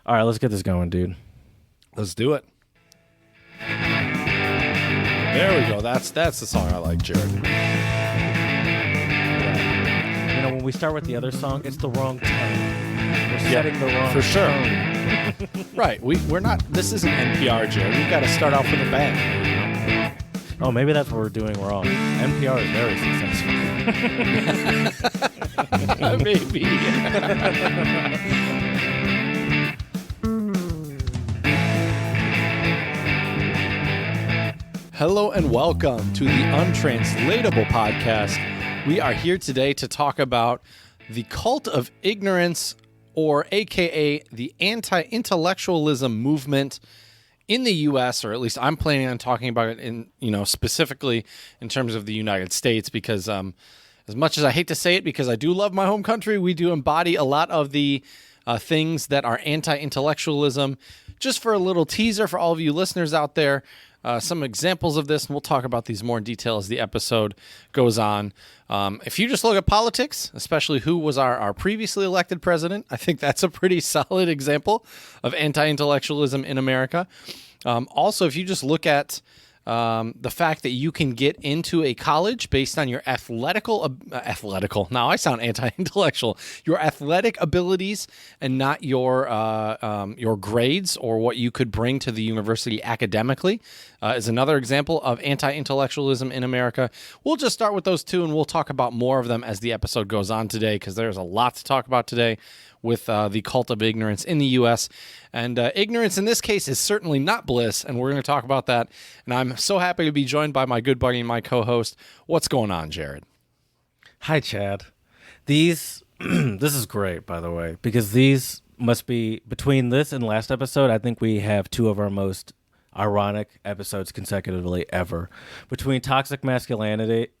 All right, let's get this going, dude. Let's do it. There we go. That's the song I like, Jared. You know, when we start with the other song, it's the wrong tone. We're setting the wrong for sure. tone. Right. We're not. This isn't NPR, Jared. We've got to start off with a bang. Oh, maybe that's what we're doing wrong. NPR is very successful. Maybe. Hello and welcome to the Untranslatable Podcast. We are here today to talk about the cult of ignorance, or AKA the anti-intellectualism movement in the U.S., or at least I'm planning on talking about it in, specifically in terms of the United States, because as much as I hate to say it, because I do love my home country, we do embody a lot of the things that are anti-intellectualism. Just for a little teaser for all of you listeners out there, some examples of this, and we'll talk about these more in detail as the episode goes on. If you just look at politics, especially who was our previously elected president, I think that's a pretty solid example of anti-intellectualism in America. Also, if you just look at the fact that you can get into a college based on your athletic, now I sound anti-intellectual, your athletic abilities and not your grades or what you could bring to the university academically, is another example of anti-intellectualism in America. We'll just start with those two, and we'll talk about more of them as the episode goes on today, because there's a lot to talk about today with the cult of ignorance in the U.S. And ignorance in this case is certainly not bliss, and we're going to talk about that. And I'm so happy to be joined by my good buddy and my co-host. What's going on, Jared? Hi, Chad. This is great, by the way, because these must be, between this and last episode, I think we have two of our most ironic episodes consecutively ever. Between toxic masculinity,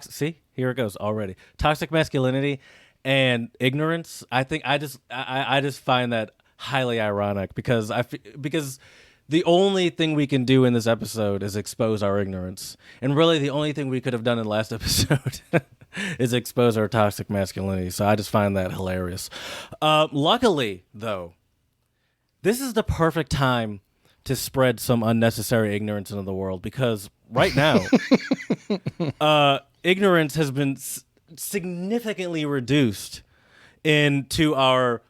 see, here it goes already. Toxic masculinity and ignorance, I think I just find that highly ironic, because the only thing we can do in this episode is expose our ignorance, and really the only thing we could have done in the last episode is expose our toxic masculinity. So I just find that hilarious. Luckily, though, this is the perfect time to spread some unnecessary ignorance into the world, because right now, ignorance has been significantly reduced into our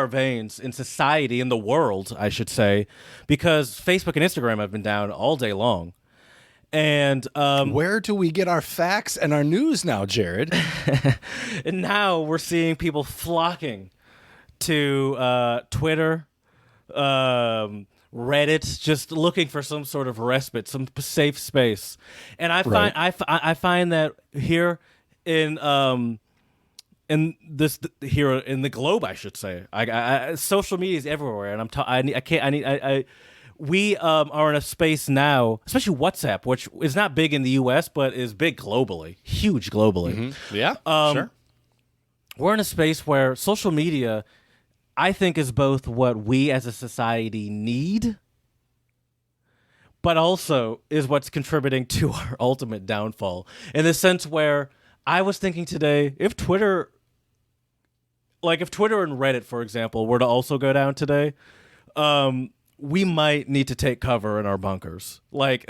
veins in society, in the world, I should say, because Facebook and Instagram have been down all day long. And where do we get our facts and our news now, Jared? And now we're seeing people flocking to Twitter, Reddit, just looking for some sort of respite, some safe space. And I find that here in the globe, I should say, social media is everywhere, and we are in a space now, especially WhatsApp, which is not big in the U.S. but is big globally, huge globally. Mm-hmm. Yeah, sure. We're in a space where social media, I think, is both what we as a society need, but also is what's contributing to our ultimate downfall, in the sense where I was thinking today, if Twitter and Reddit, for example, were to also go down today, we might need to take cover in our bunkers. Like,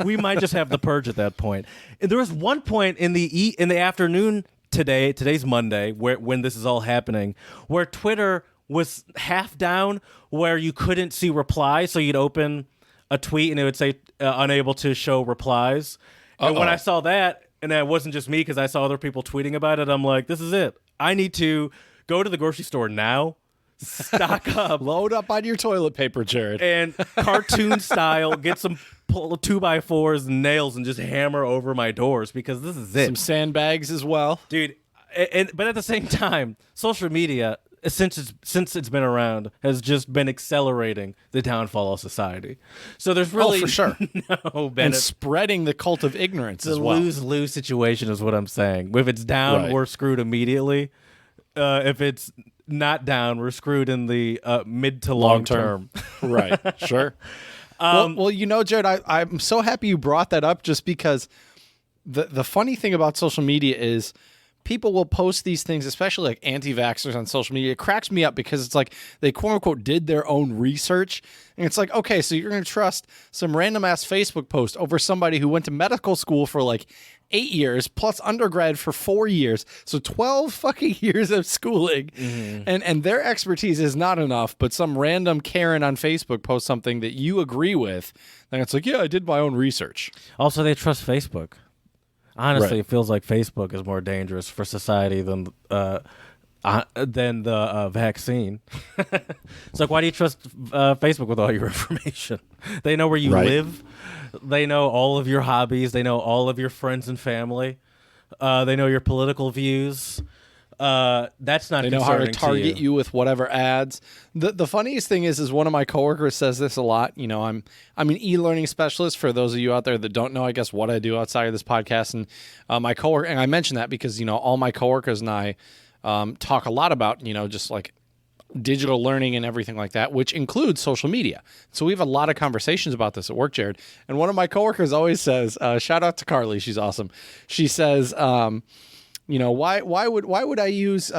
we might just have the purge at that point. And there was one point in the afternoon today, today's Monday, when this is all happening, where Twitter was half down, where you couldn't see replies, so you'd open a tweet and it would say unable to show replies. And when I saw that, and it wasn't just me, because I saw other people tweeting about it, I'm like, this is it. I need to go to the grocery store now, stock up. Load up on your toilet paper, Jared. And cartoon style, get some 2x4s and nails and just hammer over my doors, because this is it. Some sandbags as well. Dude, but at the same time, social media, since it's been around, has just been accelerating the downfall of society. So there's really for sure. no benefit. And spreading the cult of ignorance as well. It's a lose-lose situation is what I'm saying. If it's down, we're screwed immediately. If it's not down, we're screwed in the mid to long term. Right, sure. Well, Jared, I'm so happy you brought that up, just because the funny thing about social media is people will post these things, especially like anti-vaxxers on social media. It cracks me up because it's like they quote unquote did their own research. And it's like, okay, so you're going to trust some random ass Facebook post over somebody who went to medical school for like 8 years plus undergrad for 4 years. So 12 fucking years of schooling. And their expertise is not enough, but some random Karen on Facebook posts something that you agree with. And it's like, yeah, I did my own research. Also, they trust Facebook. Honestly, Right. it feels like Facebook is more dangerous for society than the vaccine. It's like, why do you trust Facebook with all your information? They know where you Right. live. They know all of your hobbies. They know all of your friends and family. They know your political views. That's not They know how to concerning target you. you with whatever ads. The funniest thing is one of my coworkers says this a lot. You know, I'm an e-learning specialist. For those of you out there that don't know, I guess what I do outside of this podcast, and my coworker, and I mention that because all my coworkers and I talk a lot about just like digital learning and everything like that, which includes social media. So we have a lot of conversations about this at work, Jared. And one of my coworkers always says, shout out to Carly, she's awesome. She says, why would I use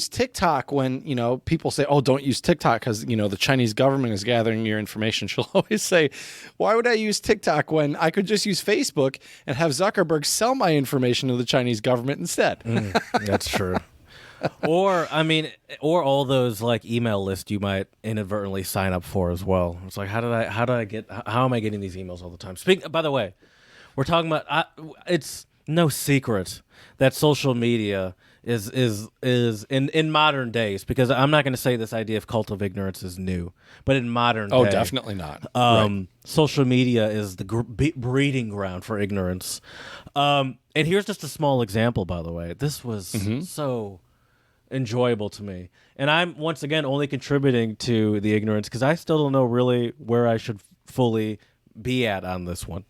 TikTok when people say, oh, don't use TikTok because the Chinese government is gathering your information. She'll always say, why would I use TikTok when I could just use Facebook and have Zuckerberg sell my information to the Chinese government instead? That's true. Or all those like email lists you might inadvertently sign up for as well. It's like, how am I getting these emails all the time? By the way, we're talking about, it's no secret that social media is in modern days, because I'm not going to say this idea of cult of ignorance is new, but in modern Oh, day, definitely not. Right. social media is the breeding ground for ignorance. And here's just a small example, by the way. This was so enjoyable to me, and I'm once again only contributing to the ignorance because I still don't know really where I should fully be at on this one.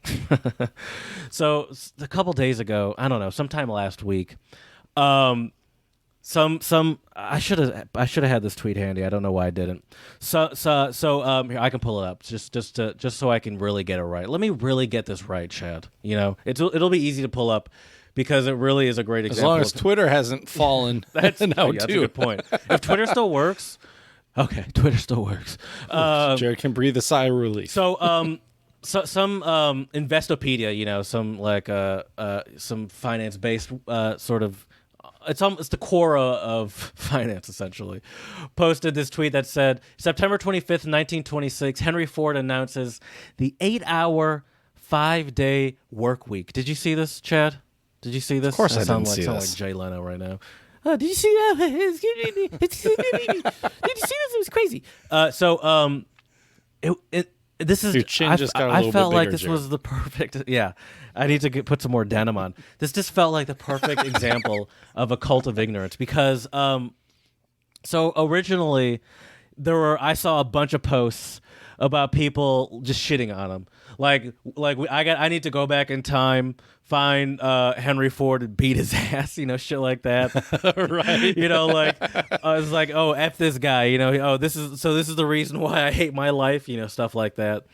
So a couple days ago, I don't know, sometime last week, I should have had this tweet handy. I don't know why I didn't. So here, I can pull it up just so I can really get it right. Let me really get this right, Chad. It'll be easy to pull up because it really is a great example. As long as Twitter hasn't fallen that's out that's a too. good point. If Twitter still works, okay, Twitter still works. Jared can breathe a sigh of relief. So some Investopedia, some finance based sort of, it's the Quora of finance essentially, posted this tweet that said, September 25th, 1926, Henry Ford announces the 8-hour 5-day work week. Did you see this, Chad? Did you see this? Of course I didn't see sound this. like Jay Leno right now. Did you see that? Did you see this? It was crazy. This is. Your chin just got a I little felt bit like bigger, this Jared. was the perfect. Yeah, I need to put some more denim on. This just felt like the perfect example of a cult of ignorance because, so originally I saw a bunch of posts about people just shitting on him. I need to go back in time, find Henry Ford and beat his ass, shit like that. Right. I was like, oh, F this guy, this is the reason why I hate my life, stuff like that.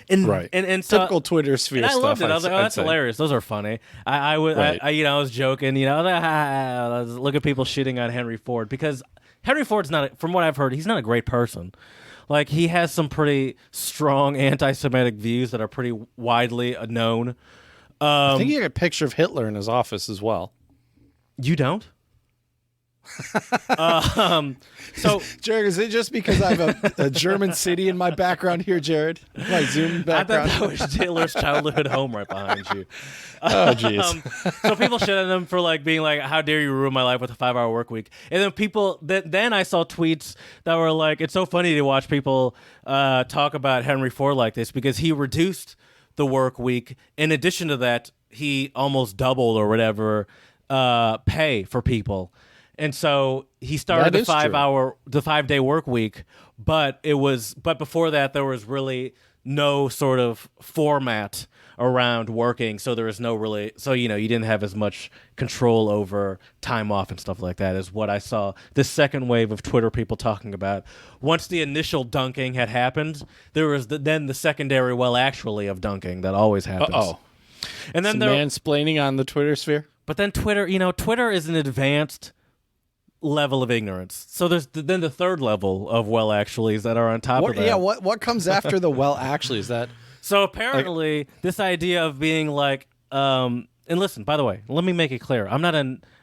And, Right. And so, Typical Twitter sphere and I stuff. loved it. I was like, oh, I'd that's say. hilarious. Those are funny. I was joking, I was like, look at people shitting on Henry Ford, because Henry Ford's from what I've heard, he's not a great person. Like, he has some pretty strong anti-Semitic views that are pretty widely known. I think he had a picture of Hitler in his office as well. You don't? So Jared, is it just because I have a German city in my background here, Jared? My Zoom I thought background. that was Hitler's childhood home right behind you. Oh, jeez. So people shit on him for being like, how dare you ruin my life with a 5-hour work week? And then people, then I saw tweets that were like, it's so funny to watch people talk about Henry Ford like this because he reduced the work week. In addition to that, he almost doubled or whatever pay for people. And so he started That is the 5-day work week, but before that there was really no sort of format around working, so there was no really, so you didn't have as much control over time off and stuff like that, is what I saw the second wave of Twitter people talking about. Once the initial dunking had happened, there was then the secondary, well, actually, of dunking that always happens. Uh-oh. And then Some mansplaining on the Twitter sphere? But then Twitter, Twitter is an advanced level of ignorance. So there's then the third level of actuallys that are on top of that. Yeah, what comes after the actually? Is that So apparently, this idea of being like, and listen, by the way, let me make it clear: I'm not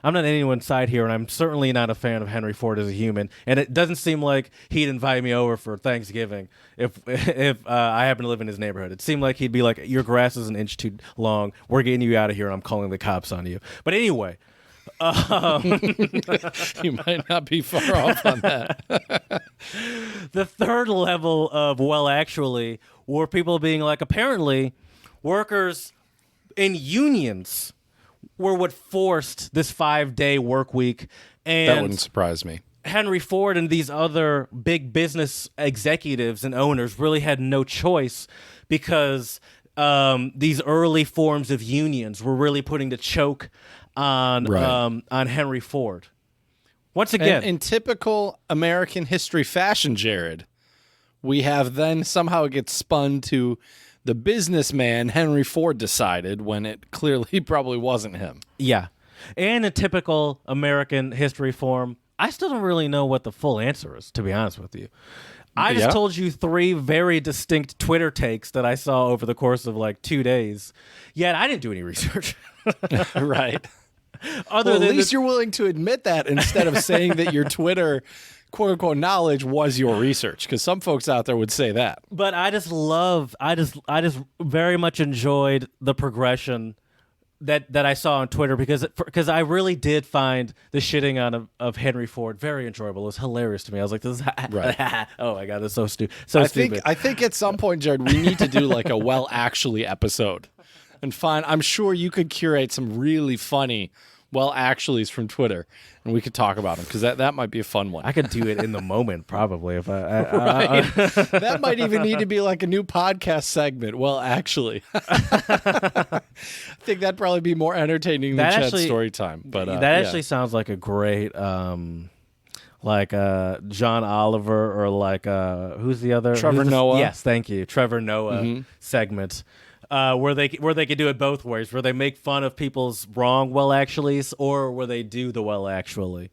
anyone's side here, and I'm certainly not a fan of Henry Ford as a human. And it doesn't seem like he'd invite me over for Thanksgiving if I happen to live in his neighborhood. It seemed like he'd be like, "Your grass is an inch too long. We're getting you out of here, and I'm calling the cops on you." But anyway. you might not be far off on that. The third level of actually were people being like, apparently workers in unions were what forced this 5-day work week. And That wouldn't surprise me. Henry Ford and these other big business executives and owners really had no choice because these early forms of unions were really putting the choke on Henry Ford. Once again, in typical American history fashion, Jared, we have then somehow it gets spun to the businessman Henry Ford decided when it clearly probably wasn't him. yeah. And in typical American history form, I still don't really know what the full answer is, to be honest with you. I just told you 3 very distinct Twitter takes that I saw over the course of like 2 days. Yet I didn't do any research. Right. At least you're willing to admit that instead of saying that your Twitter quote unquote knowledge was your research, because some folks out there would say that. But I just very much enjoyed the progression that I saw on Twitter because I really did find the shitting on of Henry Ford very enjoyable. It was hilarious to me. I was like, "This is oh my god, that's so stupid." Stupid. I think at some point, Jared, we need to do like a actually episode and find. I'm sure you could curate some really funny actuallys from Twitter, and we could talk about them because that might be a fun one. I could do it in the moment, probably if Right. That might even need to be like a new podcast segment. Well, actually, I think that'd probably be more entertaining than Chad's story time. But that actually sounds like a great, John Oliver or who's the other? Trevor Noah. Yes, thank you, Trevor Noah segment. Where they could do it both ways, where they make fun of people's wrong actuallys, or where they do the actually.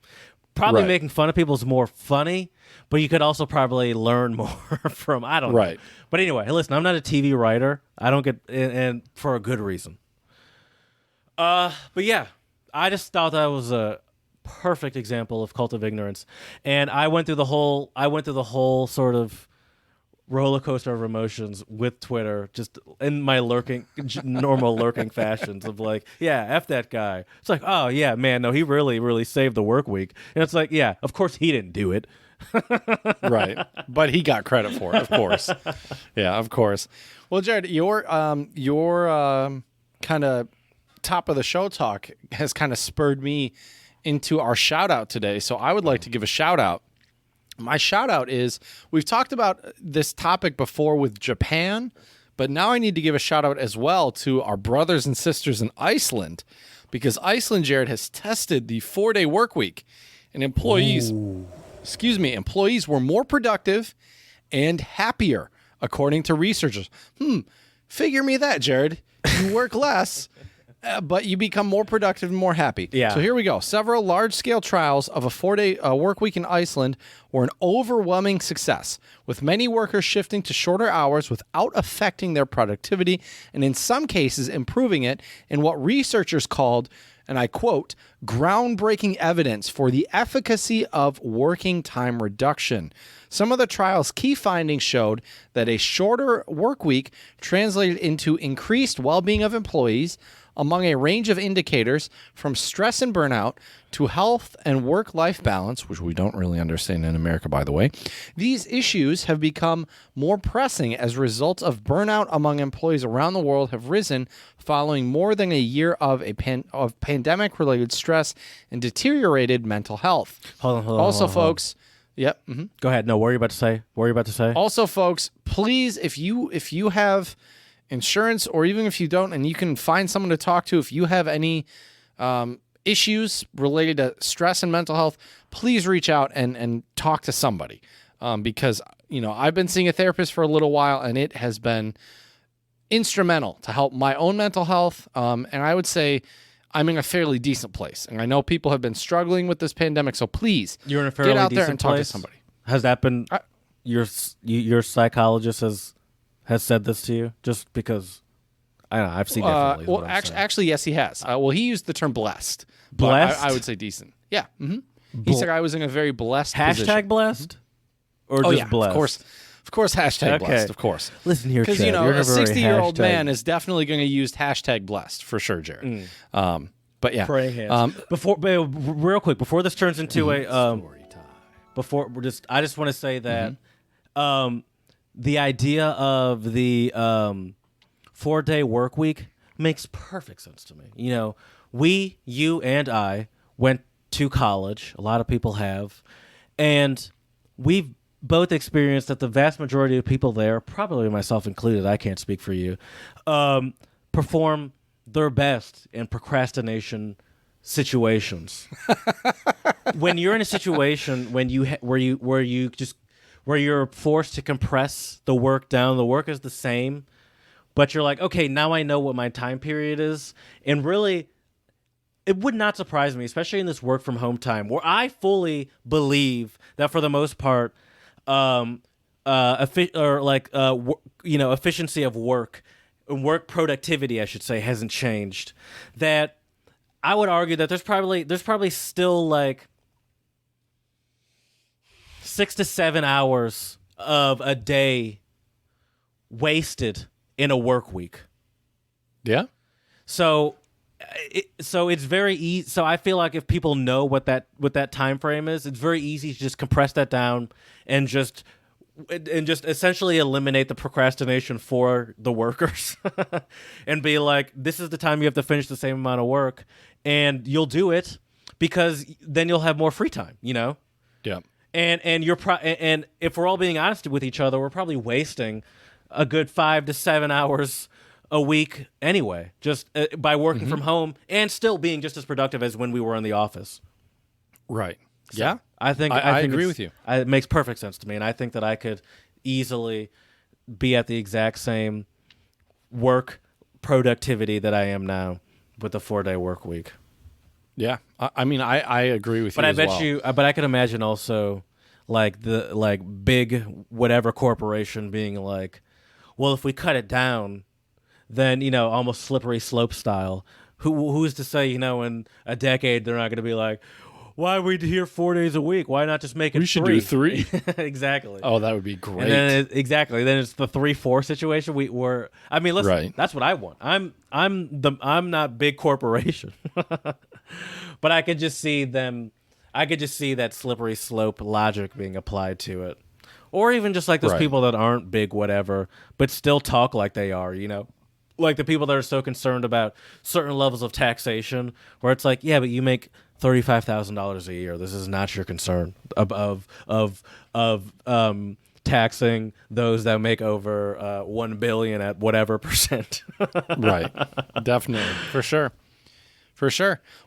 Probably making fun of people is more funny, but you could also probably learn more from. I don't know. But anyway, listen, I'm not a TV writer. I don't get, and for a good reason. But yeah, I just thought that was a perfect example of cult of ignorance, and I went through the whole sort of roller coaster of emotions with Twitter, just in my normal lurking fashions of like, yeah, F that guy. It's like, oh yeah, man, no, he really, really saved the work week. And it's like, yeah, of course he didn't do it. Right. But he got credit for it, of course. Yeah, of course. Well, Jared, your kind of top of the show talk has kind of spurred me into our shout out today. So I would like to give a shout out. My shout out is, we've talked about this topic before with Japan, but now I need to give a shout out as well to our brothers and sisters in Iceland, because Iceland, Jared, has tested the 4-day work week, and employees were more productive and happier, according to researchers. Figure me that, Jared. You work less, but you become more productive and more happy. Yeah. So here we go. Several large-scale trials of a 4-day work week in Iceland were an overwhelming success, with many workers shifting to shorter hours without affecting their productivity, and in some cases improving it in what researchers called, and I quote, groundbreaking evidence for the efficacy of working time reduction. Some of the trial's key findings showed that a shorter work week translated into increased well-being of employees among a range of indicators, from stress and burnout to health and work-life balance, which we don't really understand in America, by the way. These issues have become more pressing as results of burnout among employees around the world have risen following more than a year of pandemic-related stress and deteriorated mental health. Hold on. Also, folks. Yep. Mm-hmm. Go ahead. No, what were you about to say? Also, folks, please, if you have insurance, or even if you don't, and you can find someone to talk to, if you have any issues related to stress and mental health, please reach out and talk to somebody, because I've been seeing a therapist for a little while, and it has been instrumental to help my own mental health, and I would say I'm in a fairly decent place. And I know people have been struggling with this pandemic, so please You're in a fairly get out there decent and talk to place? somebody. Has that been your psychologist has said this to you? Just because I don't know, I've seen differently. is Well, what I'm saying. actually, yes, he has. Well, he used the term blessed. but Blessed? I would say decent. Yeah. He said I was in a very blessed position. Hashtag blessed, or Oh, just yeah, blessed. Of course, hashtag Okay. blessed, of course. Listen here, Because, Chad, you're in a very 60-year-old hashtag- man is definitely going to use hashtag blessed for sure, Jared. But yeah. praying hands. Real quick, before this turns into a before I just want to say that the idea of the 4-day work week makes perfect sense to me. You and I went to college. A lot of people have, and we've both experienced that the vast majority of people there, probably myself included, I can't speak for you, perform their best in procrastination situations. When you're in a situation where you're forced to compress the work down, the work is the same, but you're like, okay, now I know what my time period is, and really, it would not surprise me, especially in this work from home time, where I fully believe that for the most part, efficiency of work productivity, I should say, hasn't changed. That I would argue that there's probably still like 6 to 7 hours of a day wasted in a work week. Yeah. So it's very easy. So I feel like if people know what that time frame is, it's very easy to just compress that down and just essentially eliminate the procrastination for the workers and be like, this is the time you have to finish the same amount of work, and you'll do it because then you'll have more free time, Yeah. And and if we're all being honest with each other, we're probably wasting a good 5 to 7 hours a week anyway, just by working from home and still being just as productive as when we were in the office. Right. Yeah. I think agree with you. It makes perfect sense to me, and I think that I could easily be at the exact same work productivity that I am now with the 4-day work week. Yeah. I agree with you. But I as bet well. you, but I could imagine also like the big whatever corporation being like, well, if we cut it down, then almost slippery slope style. Who's to say in a decade they're not going to be like, why are we here 4 days a week? Why not just make it? We should 3? do 3. Exactly. Oh, that would be great. And then then it's the 3-4 situation. Listen, Right. That's what I want. I'm not big corporation, but I could just see that slippery slope logic being applied to it, or even just like those Right. people that aren't big, whatever, but still talk like they are. Like the people that are so concerned about certain levels of taxation, where it's like, yeah, but you make $35,000 a year. This is not your concern of taxing those that make over $1 billion at whatever percent. Right. Definitely. For sure.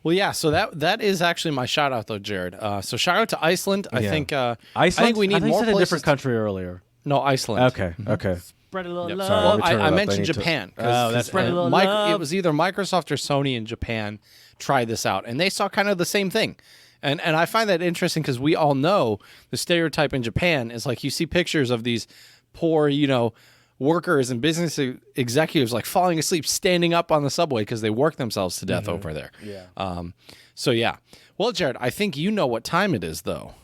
Well, yeah. So that is actually my shout out though, Jared. So shout out to Iceland. I think Iceland. I think we need you more said a places. different country earlier. No, Iceland. Okay. Okay. Spread a little Yep, love. sorry, let me turn it I up. I mentioned need to- Japan. Oh, that's Spread a little It love. was either Microsoft or Sony in Japan tried this out, and they saw kind of the same thing. And I find that interesting because we all know the stereotype in Japan is like you see pictures of these poor, workers and business executives like falling asleep, standing up on the subway because they work themselves to death over there. Yeah. So yeah. Well, Jared, I think you know what time it is, though.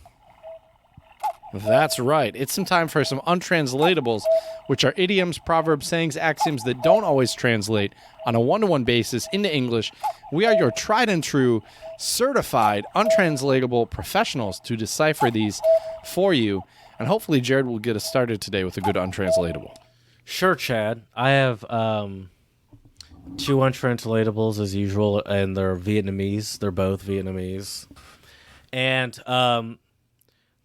That's right. It's some time for some untranslatables, which are idioms, proverbs, sayings, axioms that don't always translate on a one-to-one basis into English. We are your tried and true, certified, untranslatable professionals to decipher these for you. And hopefully Jared will get us started today with a good untranslatable. Sure, Chad. I have 2 untranslatables as usual, and they're Vietnamese. They're both Vietnamese. And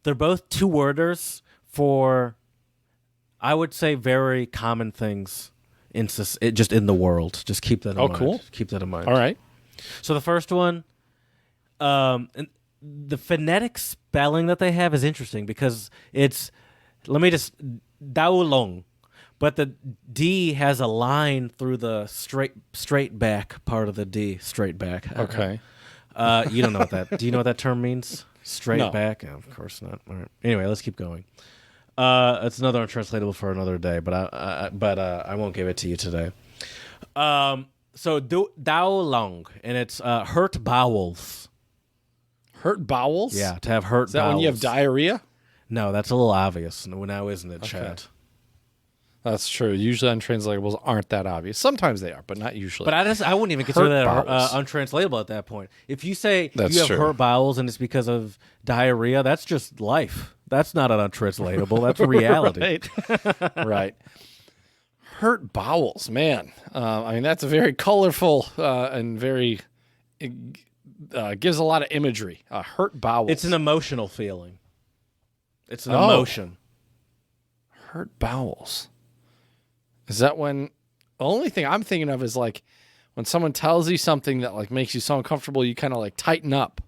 they're both 2-worders for, I would say, very common things just in the world. Just keep that in mind. Cool. Keep that in mind. All right. So the first one, and the phonetic spelling that they have is interesting because it's, let me just, Dao Long. But the D has a line through the straight back part of the D. Straight back. Okay. You don't know what that. Do you know what that term means? Straight No. back? Oh, of course not. All right. Anyway, let's keep going. It's another untranslatable for another day, but I won't give it to you today. So Dao Long, and it's hurt bowels. Hurt bowels? Yeah, to have hurt Is that bowels. when you have diarrhea? No, that's a little obvious. Now, isn't it, Chad? That's true. Usually untranslatables aren't that obvious. Sometimes they are, but not usually. But I wouldn't even consider that bowels. untranslatable at that point. If you say That's you have true. hurt bowels and it's because of diarrhea, that's just life. That's not an untranslatable. That's reality. Right. Right. Hurt bowels, man. I mean, that's a very colorful and very gives a lot of imagery. Hurt bowels. It's an emotional feeling. It's an Oh. emotion. Hurt bowels. Is that when the only thing I'm thinking of is like when someone tells you something that like makes you so uncomfortable, you kind of like tighten up.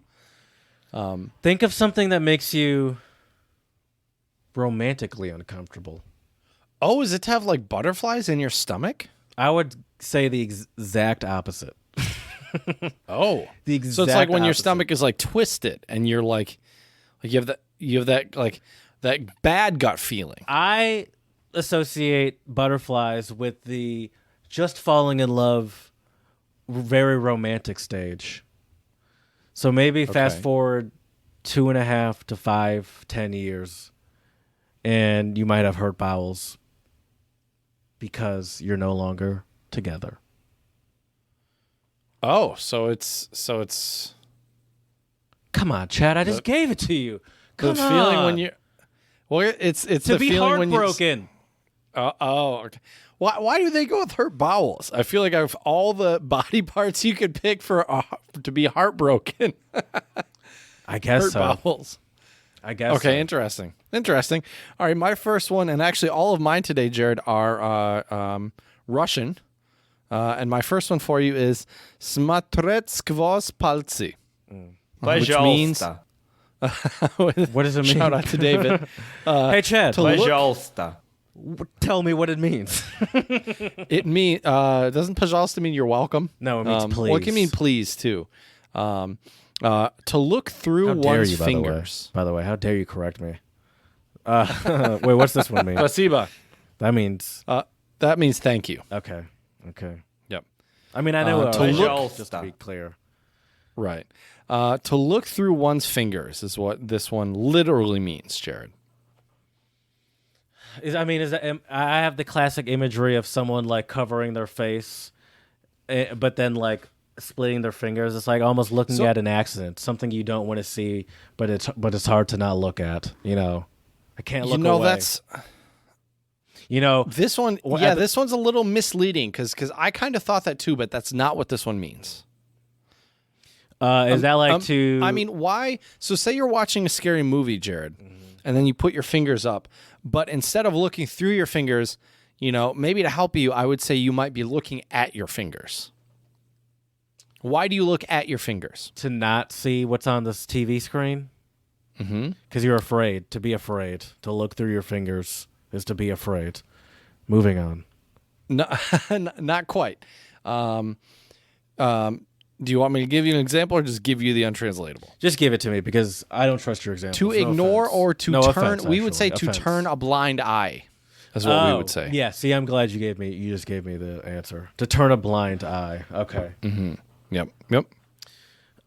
Think of something that makes you romantically uncomfortable. Oh, is it to have like butterflies in your stomach? I would say the exact opposite. Oh, The exact so it's like when your opposite. stomach is like twisted and you're like you have that like that bad gut feeling. I associate butterflies with the just falling in love, very romantic stage. So maybe fast Okay. forward 2.5 to 5, 10 years, and you might have hurt bowels because you're no longer together. Oh, so it's Come on, Chad. I just gave it to you. Come the on. feeling when you well, it's to the be feeling when you heartbroken. okay. Why do they go with hurt bowels? I feel like I have all the body parts you could pick for to be heartbroken. I guess Hurt so. bowels. I guess. Okay, so. interesting. All right, my first one, and actually all of mine today, Jared, are Russian. And my first one for you is Smatret skvos palci. Which means What does it mean? shout out to David. Hey, Chad. to look- Пожалуйста. Tell me what it means. It mean doesn't pожалуйста mean you're welcome? No, it means Well, it can please. mean please too. To look through How dare one's you, fingers. by the way? How dare you correct me? Wait, what's this one mean? Spasiba. That means That means thank you. okay. Yep. I mean, I know to look- just to be clear. Right. To look through one's fingers is what this one literally means, Jared. Is that, I have the classic imagery of someone like covering their face, but then like splitting their fingers. It's like almost looking So- at an accident, something you don't want to see, but it's hard to not look at. You know, I can't look away. That's this one. Well, Yeah, at the- this one's a little misleading because I kind of thought that too, but that's not what this one means. Is that like to? I mean, why? So say you're watching a scary movie, Jared, and then you put your fingers up, but instead of looking through your fingers, maybe to help you, I would say you might be looking at your fingers. Why do you look at your fingers? to not see what's on this TV screen. Mm-hmm. Because you're afraid. To be afraid. To look through your fingers is to be afraid. Moving on. No, not quite. Do you want me to give you an example or just give you the untranslatable? Just give it to me because I don't trust your example. To ignore or to No turn, offense, we would say actually. to Offense. turn a blind eye, is what we would say. Yeah, see, I'm glad you just gave me the answer. To turn a blind eye. Okay. Yep.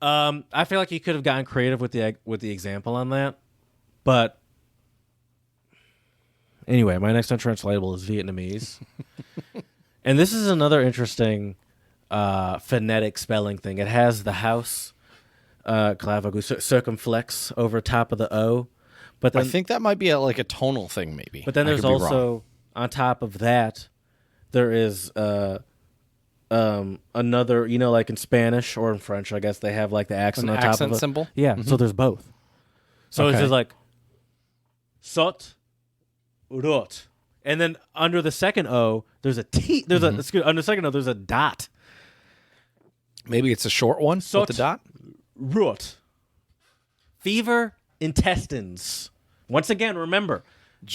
I feel like you could have gotten creative with the example on that. But anyway, my next untranslatable is Vietnamese. And this is another interesting phonetic spelling thing. It has the house clavagu circumflex over top of the O. But then I think that might be like a tonal thing, maybe. But then I there's could be wrong. also on top of that, there is another. Like in Spanish or in French, I guess they have like the accent An on top accent of it. symbol? Yeah, so there's both. So it's Okay. just like sot, rot, and then under the second O, there's a T. There's a under the second O, there's a dot. Maybe it's a short one with Sot. the dot. Rot. Fever, intestines. Once again, remember,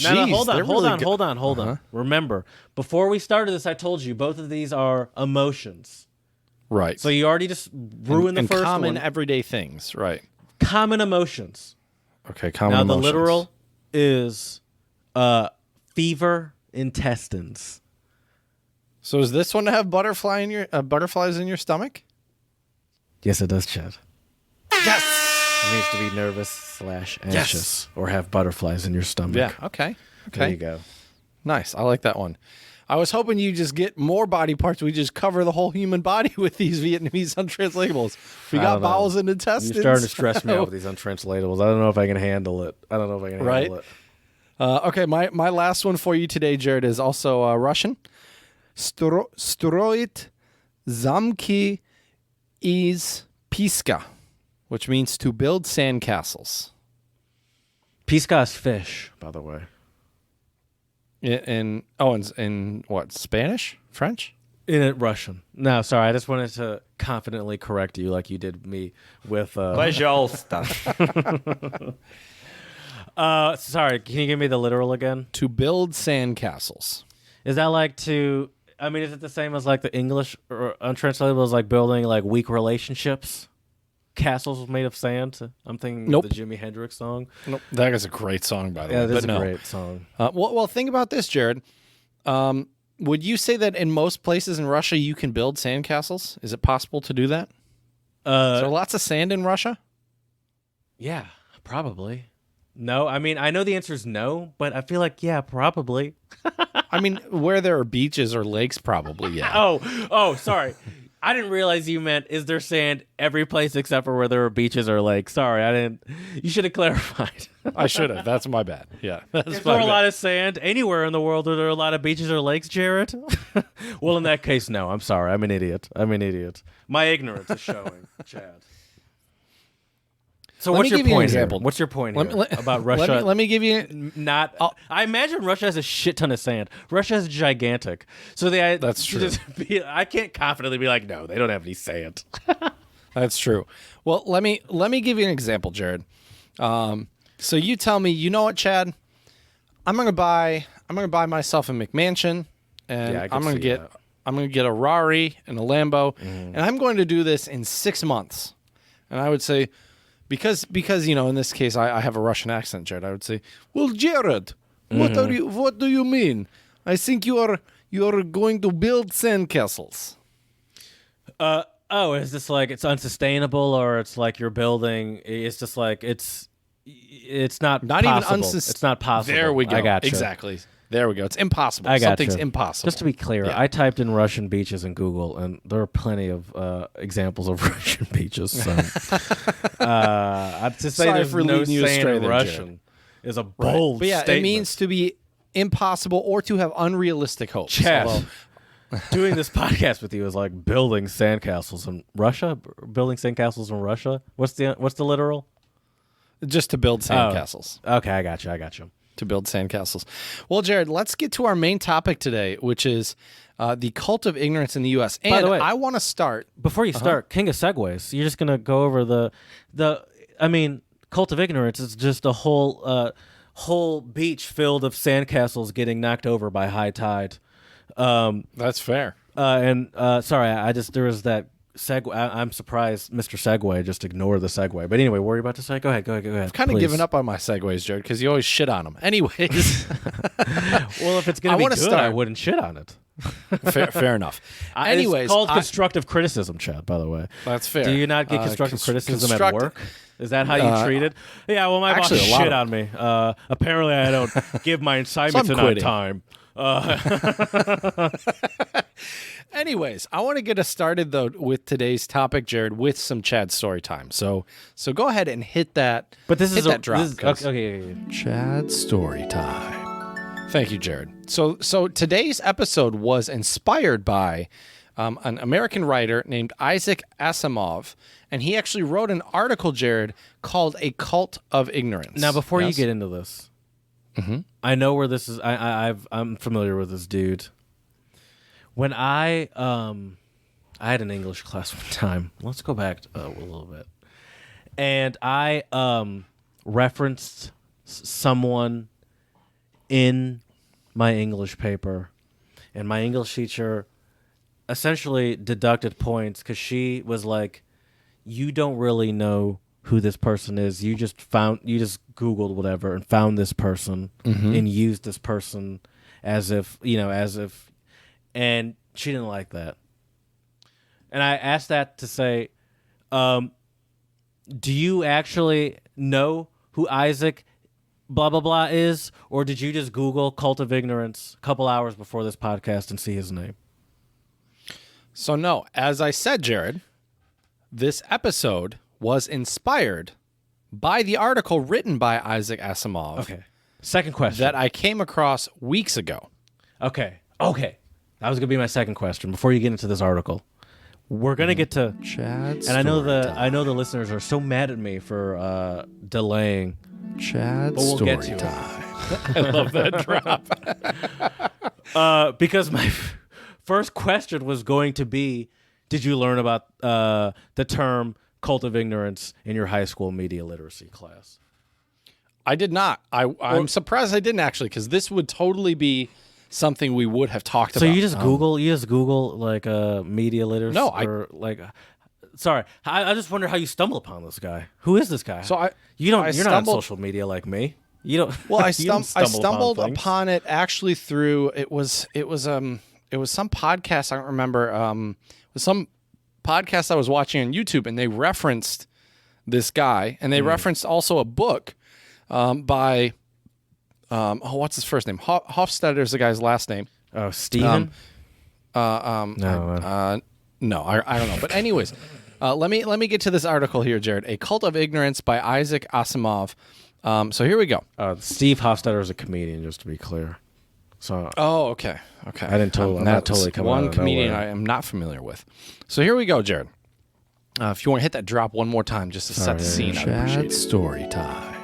No, Jeez, hold they're on, really good. hold on. Remember, before we started this, I told you both of these are emotions. Right. So you already just ruined the and first common one. everyday things. Right. Common emotions. Okay. Common Now emotions. the literal is fever intestines. So is this one to have butterflies in your stomach? Yes, it does, Chad. Yes. It means to be nervous / anxious or have butterflies in your stomach. Yeah. Okay. There Okay. you go. Nice. I like that one. I was hoping you just get more body parts. We just cover the whole human body with these Vietnamese untranslatables. We I got don't know. bowels and intestines. You're starting to stress me out with these untranslatables. I don't know if I can handle it. Handle it. Okay, my last one for you today, Jared, is also Russian. Stroit zamki iz piska, which means to build sandcastles. Pisca is fish, by the way. In what, Spanish? French? In Russian. No, sorry. I just wanted to confidently correct you like you did me with... Пожалуйста. sorry, can you give me the literal again? To build sandcastles. Is that like to... I mean, is it the same as like the English or untranslatable as like building like weak relationships? Castles made of sand? I'm thinking Nope. of the Jimi Hendrix song. Nope. That is a great song, by the Yeah, way. that's but a no. great song. Well, think about this, Jared. Would you say that in most places in Russia you can build sandcastles? Is it possible to do that? Is there lots of sand in Russia? Yeah, probably. No, I mean, I know the answer is no, but I feel like, yeah, probably. I mean, where there are beaches or lakes, probably, yeah. Oh, sorry. I didn't realize you meant, is there sand every place except for where there are beaches or lakes? Sorry, I didn't. You should have clarified. I should have. That's my bad. Yeah. That's Is my there a bad. lot of sand anywhere in the world? Are there a lot of beaches or lakes, Jared? Well, in that case, no. I'm sorry. I'm an idiot. My ignorance is showing, Chad. So Let what's me your give you an point here? example. What's your point Let here me- about Russia? Let me give you... Not. I imagine Russia has a shit ton of sand. Russia is gigantic, so That's true. I can't confidently be like, no, they don't have any sand. That's true. Well, let me give you an example, Jared. So you tell me, you know what, Chad? I'm gonna buy myself a McMansion, and Yeah, I can I'm gonna see get that. I'm gonna get a Rari and a Lambo, and I'm going to do this in 6 months. And I would say, because in this case I have a Russian accent, Jared. I would say, well, Jared, what do you mean? I think you are going to build sandcastles. Oh, is this like it's unsustainable, or it's like you're building? It's just like it's not Not possible. even unsustainable. It's not possible. There we go. I got you. Exactly. There we go. It's impossible. I got Something's you. impossible. Just to be clear, Yeah. I typed in Russian beaches in Google, and there are plenty of examples of Russian beaches. So, I'd to say Sorry there's for no leading you sand astray in there, Russian is a bold But yeah, statement. it means to be impossible or to have unrealistic hopes. Chad, Although- doing this podcast with you is like building sandcastles in Russia. Building sandcastles in Russia. What's the literal? just to build sandcastles. Okay, I got you. To build sandcastles. Well, Jared, let's get to our main topic today, which is the cult of ignorance in the U.S. And the way- I want to start. Before you start, King of Segways, you're just gonna go over the. I mean, cult of ignorance is just a whole beach filled of sandcastles getting knocked over by high tide. That's fair. Sorry, there was that segue. I'm surprised Mr. Segway just ignored the segue. But anyway, what were you about to say? Go ahead. I've kind of please. given up on my segues, Jared, because you always shit on them. Anyways, Well, if it's gonna I be wanna good, start- I wouldn't shit on it. fair enough. Anyways, it's called constructive criticism, Chad. By the way, that's fair. do you not get constructive criticism at construct- work? Is that how you treat it? Yeah. Well, my boss actually, a lot shit of- on me. Apparently, I don't give my assignments I'm in on quitting. time. Anyways, I want to get us started though with today's topic, Jared, with some Chad story time. So go ahead and hit that. But this hit is that drop. This is, 'cause- okay. Chad story time. Thank you, Jared. So today's episode was inspired by an American writer named Isaac Asimov, and he actually wrote an article, Jared, called "A Cult of Ignorance." Now, before Yes? you get into this, I know where this is. I'm familiar with this dude. When I had an English class one time. Let's go back a little bit, and I referenced someone in my English paper, and my English teacher essentially deducted points because she was like, you don't really know who this person is. You just Googled whatever and found this person and used this person as if, and she didn't like that. And I asked that to say, do you actually know who Isaac blah, blah, blah is? Or did you just Google Cult of Ignorance a couple hours before this podcast and see his name? So no, as I said, Jared, this episode was inspired by the article written by Isaac Asimov. Okay. Second question. That I came across weeks ago. Okay. That was going to be my second question before you get into this article. We're going to get to Chad's and I know the listeners are so mad at me for delaying. Chad's but we'll get to time. I love that drop. Because my first question was going to be, did you learn about the term cult of ignorance in your high school media literacy class? I did not. I'm surprised I didn't actually, because this would totally be something we would have talked about. So you just Google like media literacy? No, sorry. I just wonder how you stumble upon this guy. Who is this guy? So you're not on social media like me. You don't. Well, I I stumbled upon it actually through it was some podcast. I don't remember. It was some podcast I was watching on YouTube, and they referenced this guy, and they referenced also a book by what's his first name? Hofstadter's the guy's last name. Oh, Stephen. No, I don't know. But anyways, let me get to this article here, Jared. A Cult of Ignorance by Isaac Asimov. So here we go. Steve Hofstadter is a comedian, just to be clear. So. Oh, okay. I'm not totally coming one out of comedian nowhere. I am not familiar with. So here we go, Jared. If you want to hit that drop one more time, just to set the scene, I'd appreciate it. Story time.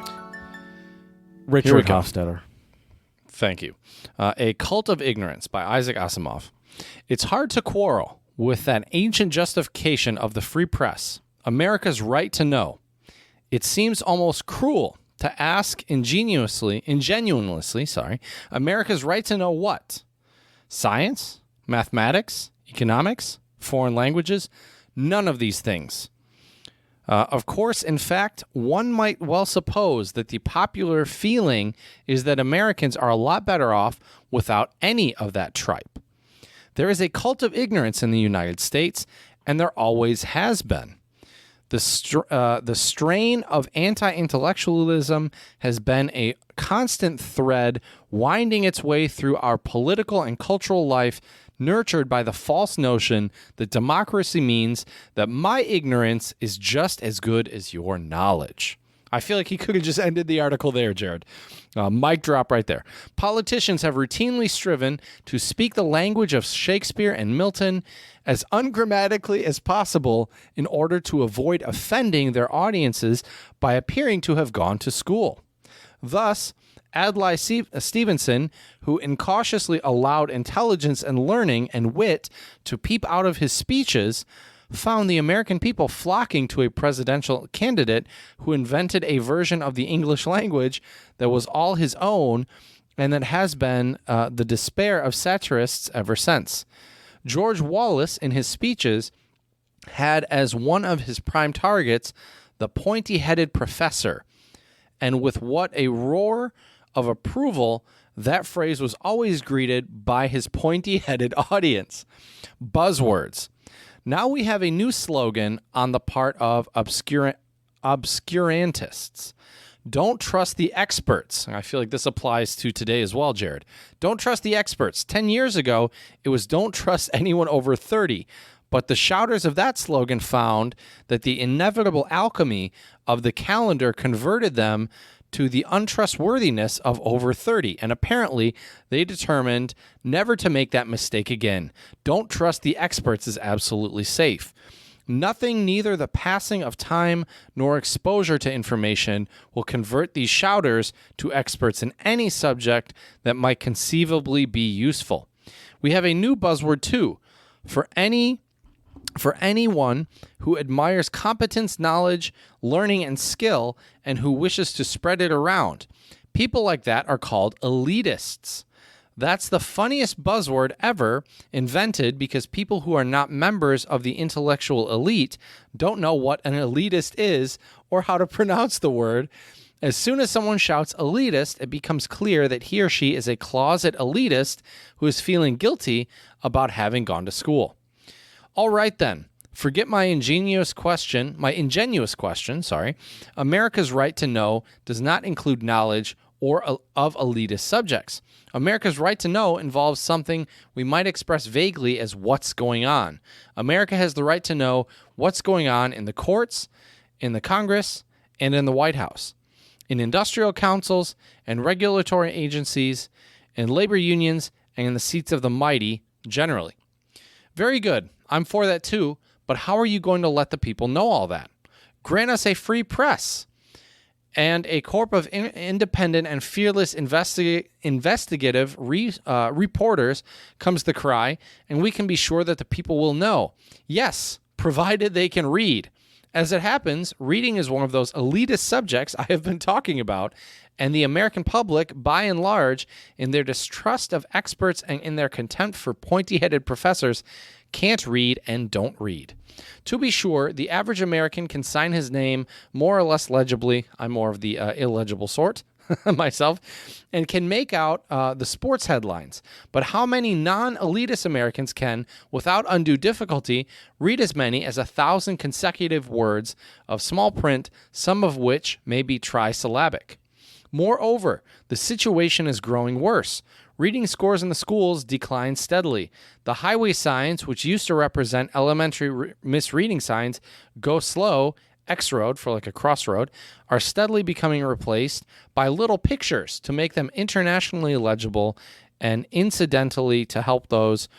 Richard Hofstadter. Thank you. A Cult of Ignorance by Isaac Asimov. It's hard to quarrel with that ancient justification of the free press, America's right to know. It seems almost cruel to ask ingenuinely, America's right to know what? Science? Mathematics? Economics? Foreign languages? None of these things. Of course, in fact, one might well suppose that the popular feeling is that Americans are a lot better off without any of that tripe. There is a cult of ignorance in the United States, and there always has been. The strain of anti-intellectualism has been a constant thread winding its way through our political and cultural life, nurtured by the false notion that democracy means that my ignorance is just as good as your knowledge. I feel like he could have just ended the article there, Jared. Mic drop right there. Politicians have routinely striven to speak the language of Shakespeare and Milton as ungrammatically as possible in order to avoid offending their audiences by appearing to have gone to school. Thus, Adlai Stevenson, who incautiously allowed intelligence and learning and wit to peep out of his speeches, found the American people flocking to a presidential candidate who invented a version of the English language that was all his own and that has been the despair of satirists ever since. George Wallace, in his speeches, had as one of his prime targets the pointy-headed professor, and with what a roar of approval that phrase was always greeted by his pointy-headed audience. Buzzwords. Now we have a new slogan on the part of obscurantists. Don't trust the experts. I feel like this applies to today as well, Jared. Don't trust the experts. 10 years ago, it was don't trust anyone over 30. But the shouters of that slogan found that the inevitable alchemy of the calendar converted them to the untrustworthiness of over 30. And apparently, they determined never to make that mistake again. Don't trust the experts is absolutely safe. Nothing, neither the passing of time nor exposure to information, will convert these shouters to experts in any subject that might conceivably be useful. We have a new buzzword, too. For anyone who admires competence, knowledge, learning, and skill, and who wishes to spread it around. People like that are called elitists. That's the funniest buzzword ever invented because people who are not members of the intellectual elite don't know what an elitist is or how to pronounce the word. As soon as someone shouts elitist, it becomes clear that he or she is a closet elitist who is feeling guilty about having gone to school. All right then. Forget my ingenuous question. America's right to know does not include knowledge or of elitist subjects. America's right to know involves something we might express vaguely as what's going on. America has the right to know what's going on in the courts, in the Congress, and in the White House, in industrial councils and regulatory agencies, in labor unions, and in the seats of the mighty generally. Very good. I'm for that too, but how are you going to let the people know all that? Grant us a free press and a corp of independent and fearless investigative reporters, comes the cry, and we can be sure that the people will know. Yes, provided they can read. As it happens, reading is one of those elitist subjects I have been talking about, and the American public, by and large, in their distrust of experts and in their contempt for pointy-headed professors, can't read and don't read. To be sure, the average American can sign his name more or less legibly. I'm more of the illegible sort myself, and can make out the sports headlines. But how many non-elitist Americans can, without undue difficulty, read as many as 1,000 consecutive words of small print, some of which may be trisyllabic? Moreover, the situation is growing worse. Reading scores in the schools decline steadily. The highway signs, which used to represent elementary misreading signs, go slow, X road for like a crossroad, are steadily becoming replaced by little pictures to make them internationally legible and incidentally to help those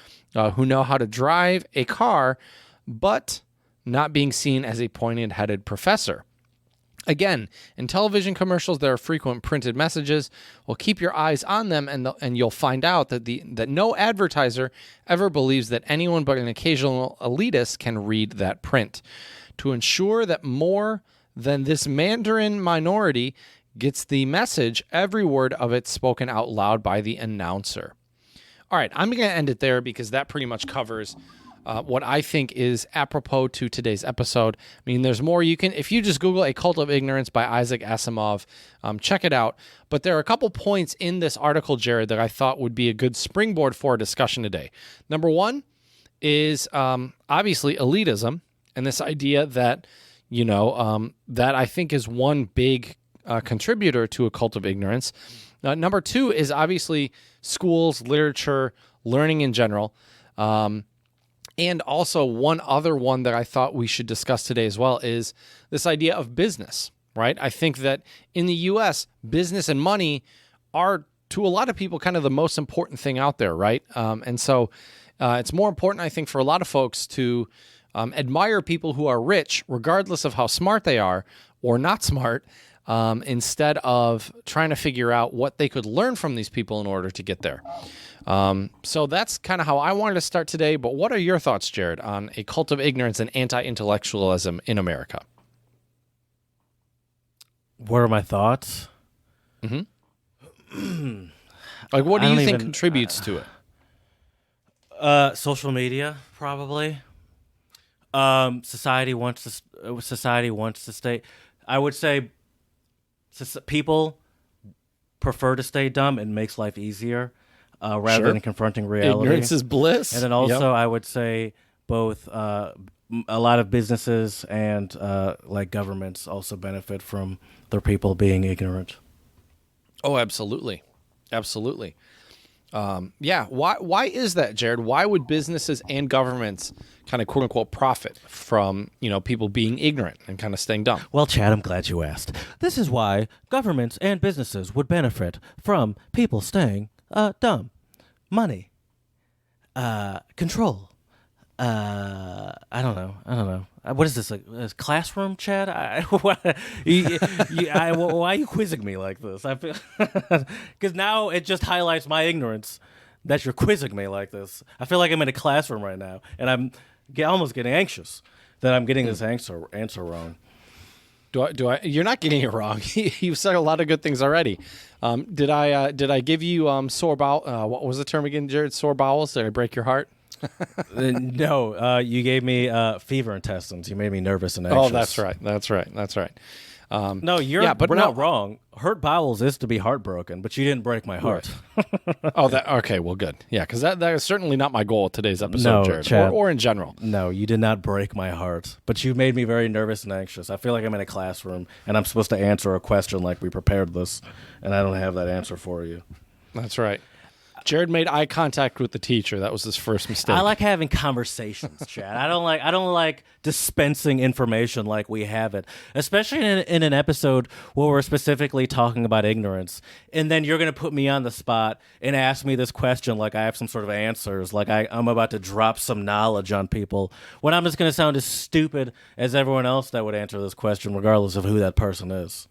who know how to drive a car, but not being seen as a pointed-headed professor. Again, in television commercials, there are frequent printed messages. Well, keep your eyes on them, and you'll find out that no advertiser ever believes that anyone but an occasional elitist can read that print. To ensure that more than this Mandarin minority gets the message, every word of it spoken out loud by the announcer. All right, I'm going to end it there because that pretty much covers what I think is apropos to today's episode. I mean, there's more you can, if you just Google A Cult of Ignorance by Isaac Asimov, check it out. But there are a couple points in this article, Jared, that I thought would be a good springboard for a discussion today. Number one is obviously elitism, and this idea that, that I think is one big contributor to a cult of ignorance. Number two is obviously schools, literature, learning in general. And also one other one that I thought we should discuss today as well is this idea of business, right? I think that in the U.S., business and money are, to a lot of people, kind of the most important thing out there, right? And so it's more important, I think, for a lot of folks to admire people who are rich, regardless of how smart they are or not smart, instead of trying to figure out what they could learn from these people in order to get there. So that's kind of how I wanted to start today. But what are your thoughts, Jared, on a cult of ignorance and anti-intellectualism in America? What are my thoughts? Mm-hmm. Like, what do you think contributes to it? Social media, probably. Society wants to stay. I would say people prefer to stay dumb. It makes life easier. Rather than confronting reality. Ignorance is bliss. And then also I would say both a lot of businesses and like governments also benefit from their people being ignorant. Oh, absolutely. Absolutely. Why is that, Jared? Why would businesses and governments kind of quote unquote profit from, people being ignorant and kind of staying dumb? Well, Chad, I'm glad you asked. This is why governments and businesses would benefit from people staying dumb. Money. Control. I don't know. What is this? A classroom, Chad? Why are you quizzing me like this? I feel because now it just highlights my ignorance that you're quizzing me like this. I feel like I'm in a classroom right now, and I'm almost getting anxious that I'm getting this answer wrong. You're not getting it wrong. You've said a lot of good things already. Did I give you sore bowel? What was the term again, Jared? Sore bowels? Did I break your heart? No, you gave me fever intestines. You made me nervous and anxious. Oh, that's right. No, we're not wrong. Hurt bowels is to be heartbroken, but you didn't break my heart. Okay, well, good. Yeah, because that is certainly not my goal of today's episode, No, Jared, Chad. or in general. No, you did not break my heart, but you made me very nervous and anxious. I feel like I'm in a classroom and I'm supposed to answer a question like we prepared this, and I don't have that answer for you. That's right. Jared made eye contact with the teacher. That was his first mistake. I like having conversations, Chad. I don't like dispensing information like we have it, especially in an episode where we're specifically talking about ignorance. And then you're going to put me on the spot and ask me this question like I have some sort of answers, like I'm about to drop some knowledge on people, when I'm just going to sound as stupid as everyone else that would answer this question, regardless of who that person is.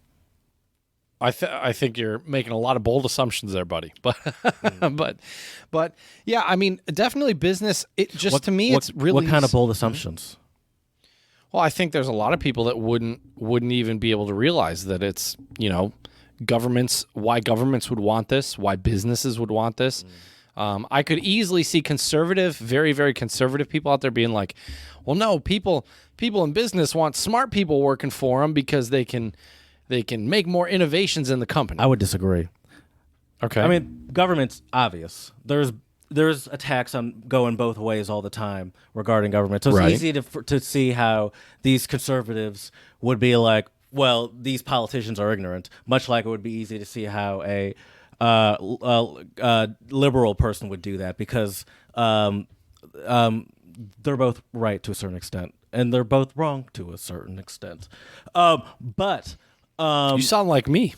I think you're making a lot of bold assumptions there, buddy. But yeah, I mean, definitely business. To me, it's really what kind of bold assumptions? Well, I think there's a lot of people that wouldn't even be able to realize that it's why governments would want this, why businesses would want this. I could easily see conservative, very very conservative people out there being like, well, no, people in business want smart people working for them because they can make more innovations in the company. I would disagree. Okay. I mean, government's obvious. There's attacks on going both ways all the time regarding government. So it's easy to see how these conservatives would be like, well, these politicians are ignorant, much like it would be easy to see how a liberal person would do that, because they're both right to a certain extent, and they're both wrong to a certain extent. But you sound like me.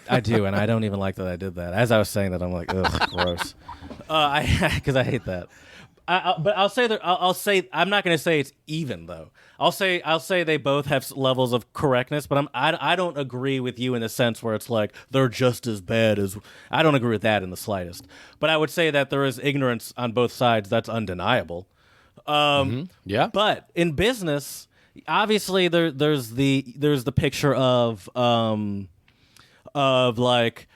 I do, and I don't even like that I did that. As I was saying that, I'm like, ugh, gross. Because I hate that. But I'll say that I'll say I'm not going to say it's even though. I'll say they both have levels of correctness, but I don't agree with you in the sense where it's like they're just as bad as. I don't agree with that in the slightest. But I would say that there is ignorance on both sides. That's undeniable. Yeah. But in business, obviously there's the picture of like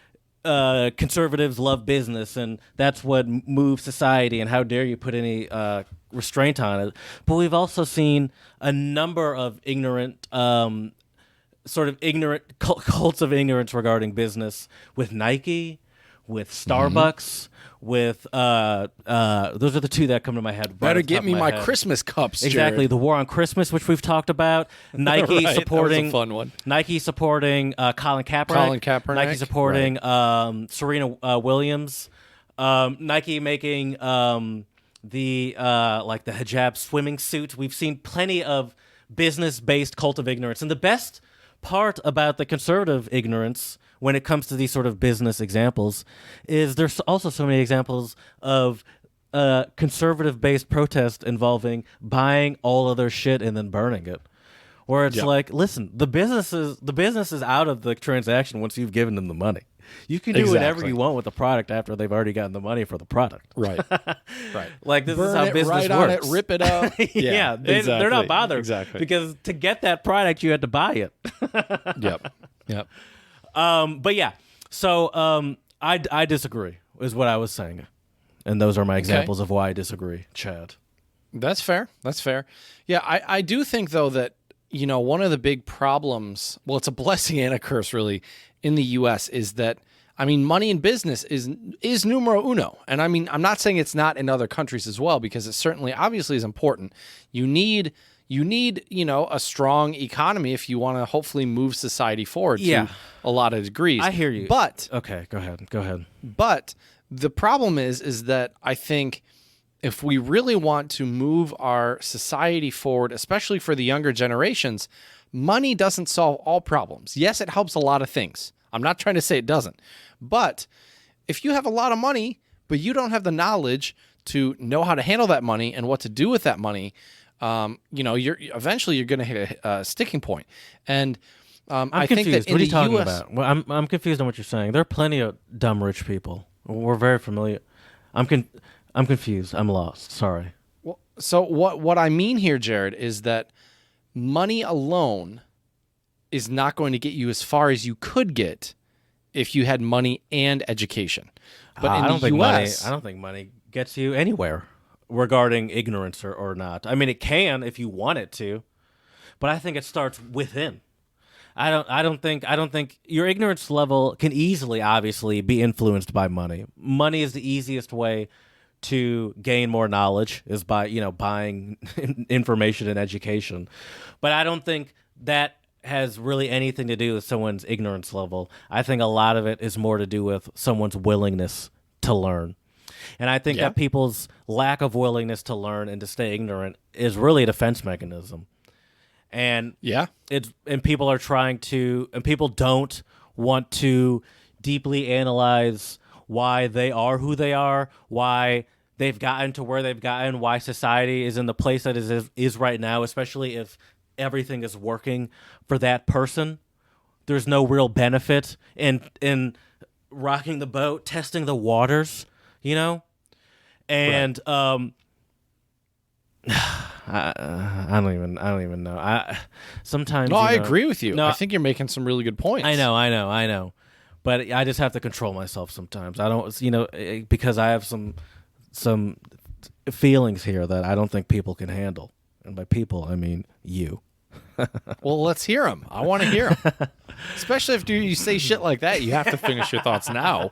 conservatives love business and that's what moves society, and how dare you put any restraint on it. But we've also seen a number of ignorant sort of ignorant cults of ignorance regarding business with Nike, with Starbucks, with those are the two that come to my head. Better get me my Christmas cups, Exactly, Jared. the war on Christmas, which we've talked about. Nike Right, supporting that was a fun one. Nike supporting Colin Kaepernick. Nike supporting Serena Williams. Nike making the hijab swimming suit. We've seen plenty of business-based cult of ignorance, and the best part about the conservative ignorance when it comes to these sort of business examples is there's also so many examples of conservative-based protest involving buying all of their shit and then burning it. Where it's like, listen, the business is out of the transaction once you've given them the money. You can do whatever you want with the product after they've already gotten the money for the product. Right. Right. Like, this Burn is how it business right works. on it, rip it up. Yeah, they're not bothered. Exactly. Because to get that product, you had to buy it. Yep. But yeah, so I disagree is what I was saying. And those are my examples of why I disagree, Chad. That's fair. Yeah, I do think, though, that, one of the big problems, well, it's a blessing and a curse, really, in the U.S. is that, I mean, money in business is numero uno. And I mean, I'm not saying it's not in other countries as well, because it certainly obviously is important. You need, a strong economy if you want to hopefully move society forward to a lot of degrees. I hear you. But okay, go ahead. But the problem is that I think if we really want to move our society forward, especially for the younger generations, money doesn't solve all problems. Yes, it helps a lot of things. I'm not trying to say it doesn't. But if you have a lot of money, but you don't have the knowledge to know how to handle that money and what to do with that money, you're eventually going to hit a sticking point. And I confused. think that what are you in talking the US, about? Well, I'm confused on what you're saying. There are plenty of dumb rich people. We're very familiar. I'm confused. I'm lost. Sorry. Well, so what I mean here, Jared, is that money alone is not going to get you as far as you could get if you had money and education. But in I don't the think US, money. I don't think money gets you anywhere regarding ignorance or not. I mean, it can if you want it to, but I think it starts within. I don't think your ignorance level can easily, obviously, be influenced by money. Money is the easiest way to gain more knowledge is by buying information and education, but I don't think that has really anything to do with someone's ignorance level. I think a lot of it is more to do with someone's willingness to learn. And I think that people's lack of willingness to learn and to stay ignorant is really a defense mechanism. And people are trying to, and people don't want to deeply analyze why they are who they are, why they've gotten to where they've gotten, why society is in the place that is right now, especially if everything is working for that person. There's no real benefit in rocking the boat, testing the waters, and I don't even know. Sometimes No, I agree with you. No, I think you're making some really good points. I know. But I just have to control myself sometimes. I don't, because I have some feelings here that I don't think people can handle. And by people, I mean you. Well, let's hear them. I want to hear them. Especially if you say shit like that, you have to finish your thoughts now.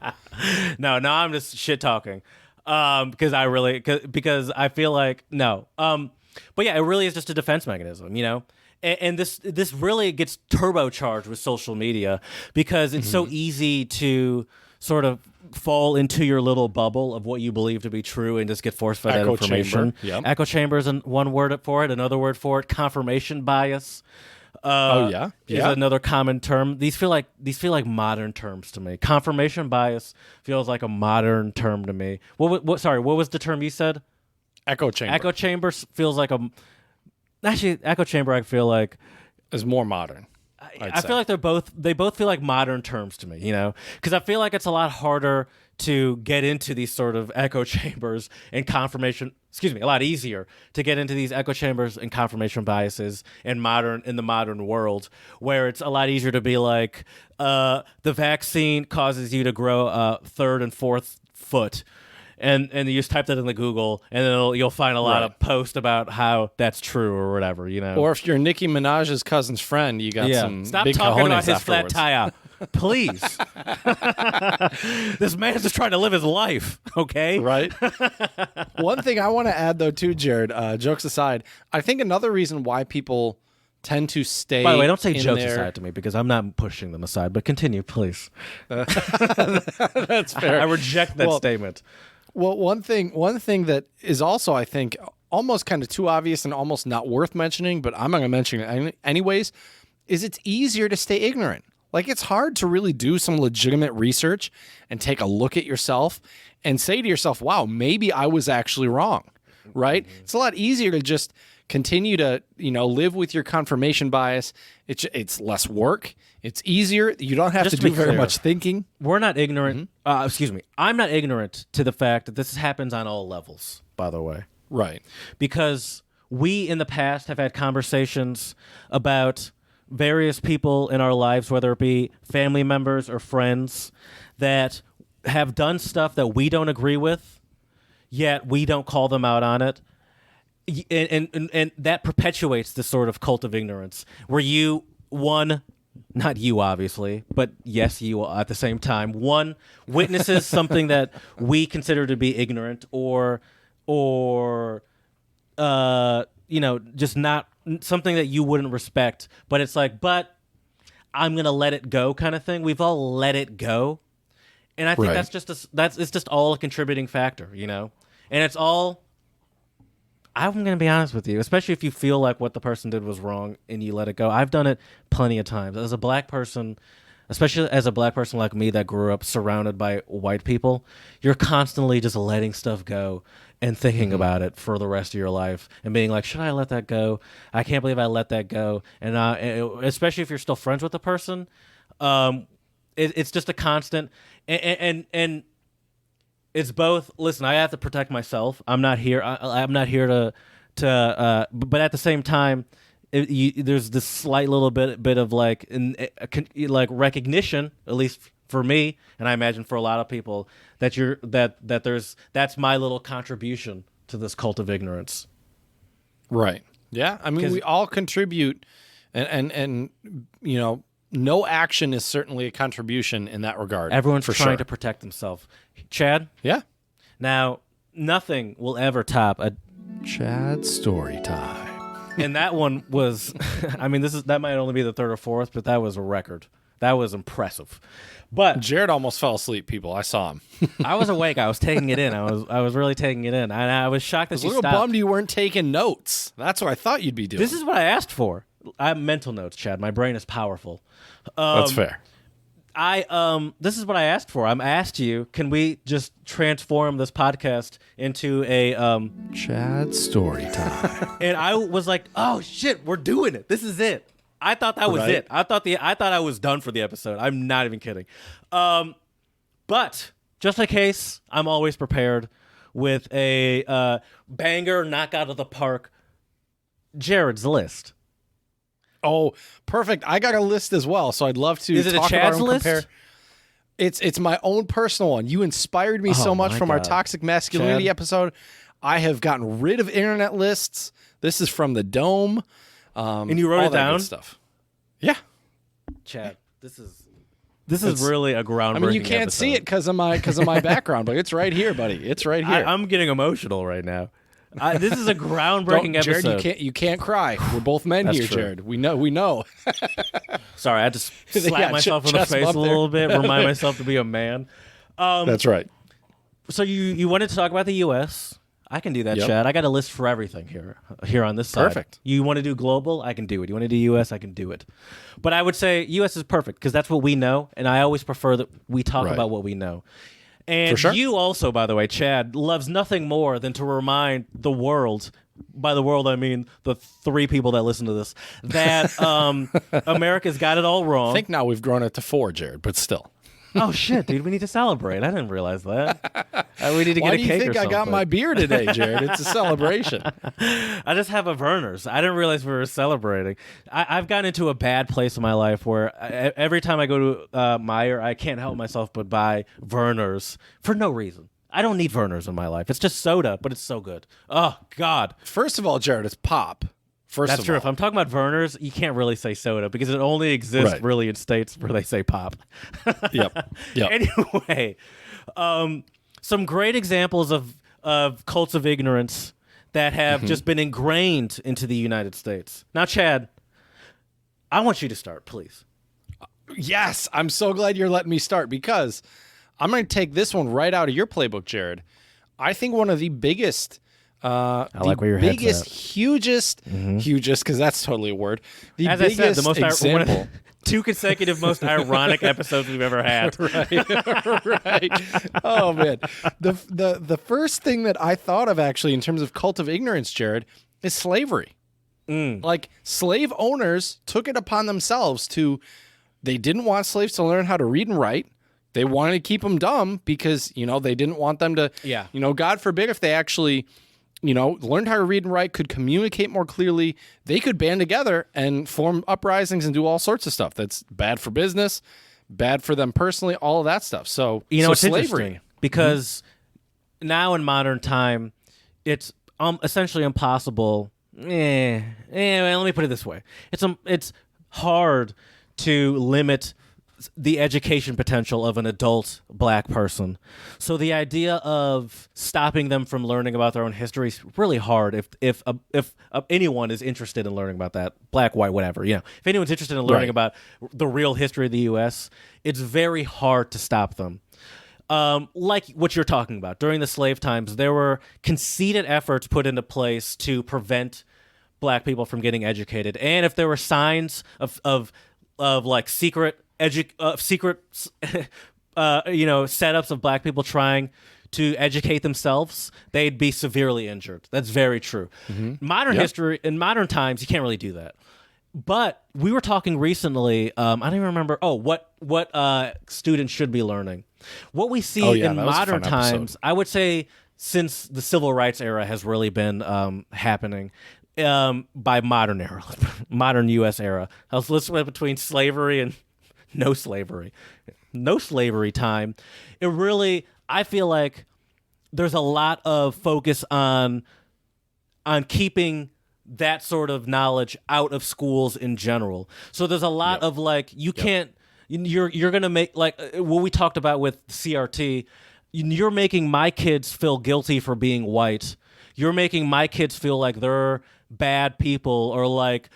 No, I'm just shit talking. Because I feel like no. But yeah, it really is just a defense mechanism, And this really gets turbocharged with social media because it's so easy to sort of fall into your little bubble of what you believe to be true and just get force-fed that information. Yep. Echo chamber is one word for it. Another word for it, confirmation bias. Is another common term. These feel like modern terms to me. Confirmation bias feels like a modern term to me. What was the term you said? Echo chamber. Echo chamber feels like echo chamber. I feel like is more modern. I feel like they both feel like modern terms to me, because I feel like it's a lot harder to get into these sort of echo chambers and a lot easier to get into these echo chambers and confirmation biases in the modern world, where it's a lot easier to be like, the vaccine causes you to grow a third and fourth foot. And you just type that into Google, and then you'll find a lot of posts about how that's true or whatever, Or if you're Nicki Minaj's cousin's friend, you got some Stop big talking about his afterwards. flat tire, please. This man's just trying to live his life, okay? Right. One thing I want to add, though, too, Jared, jokes aside, I think another reason why people tend to stay. By the way, don't say jokes aside to me because I'm not pushing them aside, but continue, please. That's fair. I reject that statement. Well, one thing that is also, I think, almost kind of too obvious and almost not worth mentioning, but I'm not going to mention it anyways, is it's easier to stay ignorant. Like, it's hard to really do some legitimate research and take a look at yourself and say to yourself, wow, maybe I was actually wrong, right? Mm-hmm. It's a lot easier to just continue to, live with your confirmation bias. It's less work. It's easier. You don't have to do very much thinking. We're not ignorant. I'm not ignorant to the fact that this happens on all levels, by the way. Right. Because we in the past have had conversations about various people in our lives, whether it be family members or friends, that have done stuff that we don't agree with, yet we don't call them out on it. And that perpetuates this sort of cult of ignorance where not you obviously, but yes, you at the same time, one witnesses something that we consider to be ignorant or just not something that you wouldn't respect, but it's like, but I'm going to let it go kind of thing. We've all let it go. And I think it's just all a contributing factor, and it's all, I'm going to be honest with you, especially if you feel like what the person did was wrong and you let it go. I've done it plenty of times. As a black person, especially as a black person like me that grew up surrounded by white people, you're constantly just letting stuff go and thinking about it for the rest of your life and being like, should I let that go? I can't believe I let that go. And especially if you're still friends with the person, it's just a constant. And it's both. Listen, I have to protect myself. I'm not here. I'm not here to. But at the same time, there's this slight little bit of like like recognition, at least for me, and I imagine for a lot of people, that that's my little contribution to this cult of ignorance. Right. Yeah. I mean, we all contribute, and no action is certainly a contribution in that regard. Everyone's for trying sure. to protect themselves. Chad? Yeah. Now, nothing will ever top a Chad story time. and that one was I mean, that might only be the third or fourth, but that was a record. That was impressive. But Jared almost fell asleep, people. I saw him. I was awake. I was taking it in. I was really taking it in. And I was shocked that I was a you little stopped. bummed you weren't taking notes. That's what I thought you'd be doing. This is what I asked for. I have mental notes, Chad. My brain is powerful. That's fair. This is what I asked for. I'm asked you, can we just transform this podcast into a Chad story time. and I was like, "Oh shit, we're doing it. This is it." I thought that was Right. it. I thought I was done for the episode. I'm not even kidding. But just in case, I'm always prepared with a banger knock out of the park. Jared's list. Oh, perfect. I got a list as well, so I'd love to Is it a talk Chad's about and list? compare. It's my own personal one. You inspired me so much my from our God. toxic masculinity Chad. episode. I have gotten rid of internet lists. This is from the Dome. And you wrote all it that good down? stuff. Yeah. Chad, this is really a groundbreaking I mean, you can't see it because of my background, but it's right here, buddy. It's right here. I'm getting emotional right now. This is a groundbreaking Don't- Jared, episode. you can't cry. We're both men That's here, true. Jared. We know. Sorry, I had to slap Yeah, myself in the chest face bump a little bit, remind myself to be a man. That's right. So you wanted to talk about the U.S. I can do that, Yep. Chad. I got a list for everything here on this side. Perfect. You want to do global? I can do it. You want to do U.S.? I can do it. But I would say U.S. is perfect because that's what we know, and I always prefer that we talk Right. about what we know. And For sure. you also, by the way, Chad, loves nothing more than to remind the world. By the world, I mean the 3 people that listen to this, that America's got it all wrong. I think now we've grown it to 4, Jared, but still. Oh shit, dude, we need to celebrate. I didn't realize that. We need to Why get a do you cake think or I something. got my beer today, Jared? It's a celebration. I just have a Verner's. I didn't realize we were celebrating. I've gotten into a bad place in my life where every time I go to Meijer, I can't help myself but buy Verner's for no reason. I don't need Verner's in my life. It's just soda, but it's so good. Oh God, First of all, Jared, it's pop. that's of true. all. If I'm talking about Verner's, you can't really say soda because it only exists Right. really in states where they say pop. Yep. Anyway, some great examples of cults of ignorance that have just been ingrained into the United States. Now, Chad, I want you to start, please. Yes, I'm so glad you're letting me start because I'm going to take this one right out of your playbook, Jared. I think one of the biggest, like where your head's biggest, at. hugest, because that's totally a word. The As I biggest said, the most example. 2 consecutive most ironic episodes we've ever had. Right. Oh man. The first thing that I thought of actually in terms of cult of ignorance, Jared, is slavery. Like slave owners took it upon themselves they didn't want slaves to learn how to read and write. They wanted to keep them dumb because, they didn't want them to, Yeah. God forbid if they actually, learned how to read and write, could communicate more clearly, they could band together and form uprisings and do all sorts of stuff. That's bad for business, bad for them personally, all of that stuff. So, It's slavery. interesting because now in modern time, it's essentially impossible. Well, let me put it this way: it's hard to limit the education potential of an adult black person. So the idea of stopping them from learning about their own history is really hard if anyone is interested in learning about that, black, white, whatever. If anyone's interested in learning Right. about the real history of the U.S., it's very hard to stop them. Like what you're talking about. During the slave times, there were conceited efforts put into place to prevent black people from getting educated. And if there were signs of like secret setups of black people trying to educate themselves, they'd be severely injured. That's very true. Modern history, in modern times, you can't really do that. But we were talking recently. I don't even remember. What students should be learning. What we see in that was a modern fun episode. times, I would say, since the civil rights era has really been happening, by modern era, modern U.S. era. I was listening between slavery and no slavery time. It really, I feel like there's a lot of focus on keeping that sort of knowledge out of schools in general. So there's a lot of like, you can't, you're going to make, like what we talked about with CRT, you're making my kids feel guilty for being white. You're making my kids feel like they're bad people, or like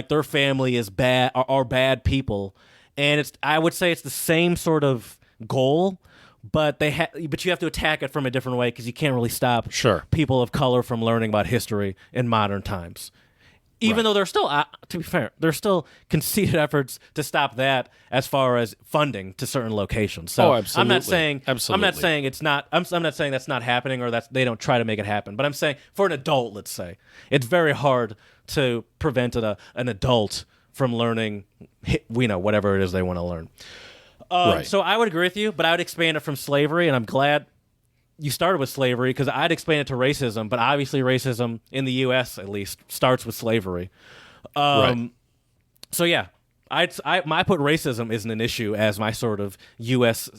their family is bad, are bad people. And I would say it's the same sort of goal, but but you have to attack it from a different way, because you can't really stop people of color from learning about history in modern times. Even though there's still, to be fair, there's still conceded efforts to stop that as far as funding to certain locations. So absolutely. I'm not saying it's not. I'm not saying that's not happening, or that they don't try to make it happen. But I'm saying for an adult, let's say, it's very hard to prevent an adult from learning, whatever it is they want to learn. So I would agree with you, but I would expand it from slavery, and I'm glad you started with slavery, because I'd expand it to racism, but obviously racism in the U.S. at least starts with slavery. So yeah, I put racism isn't an issue as my sort of U.S.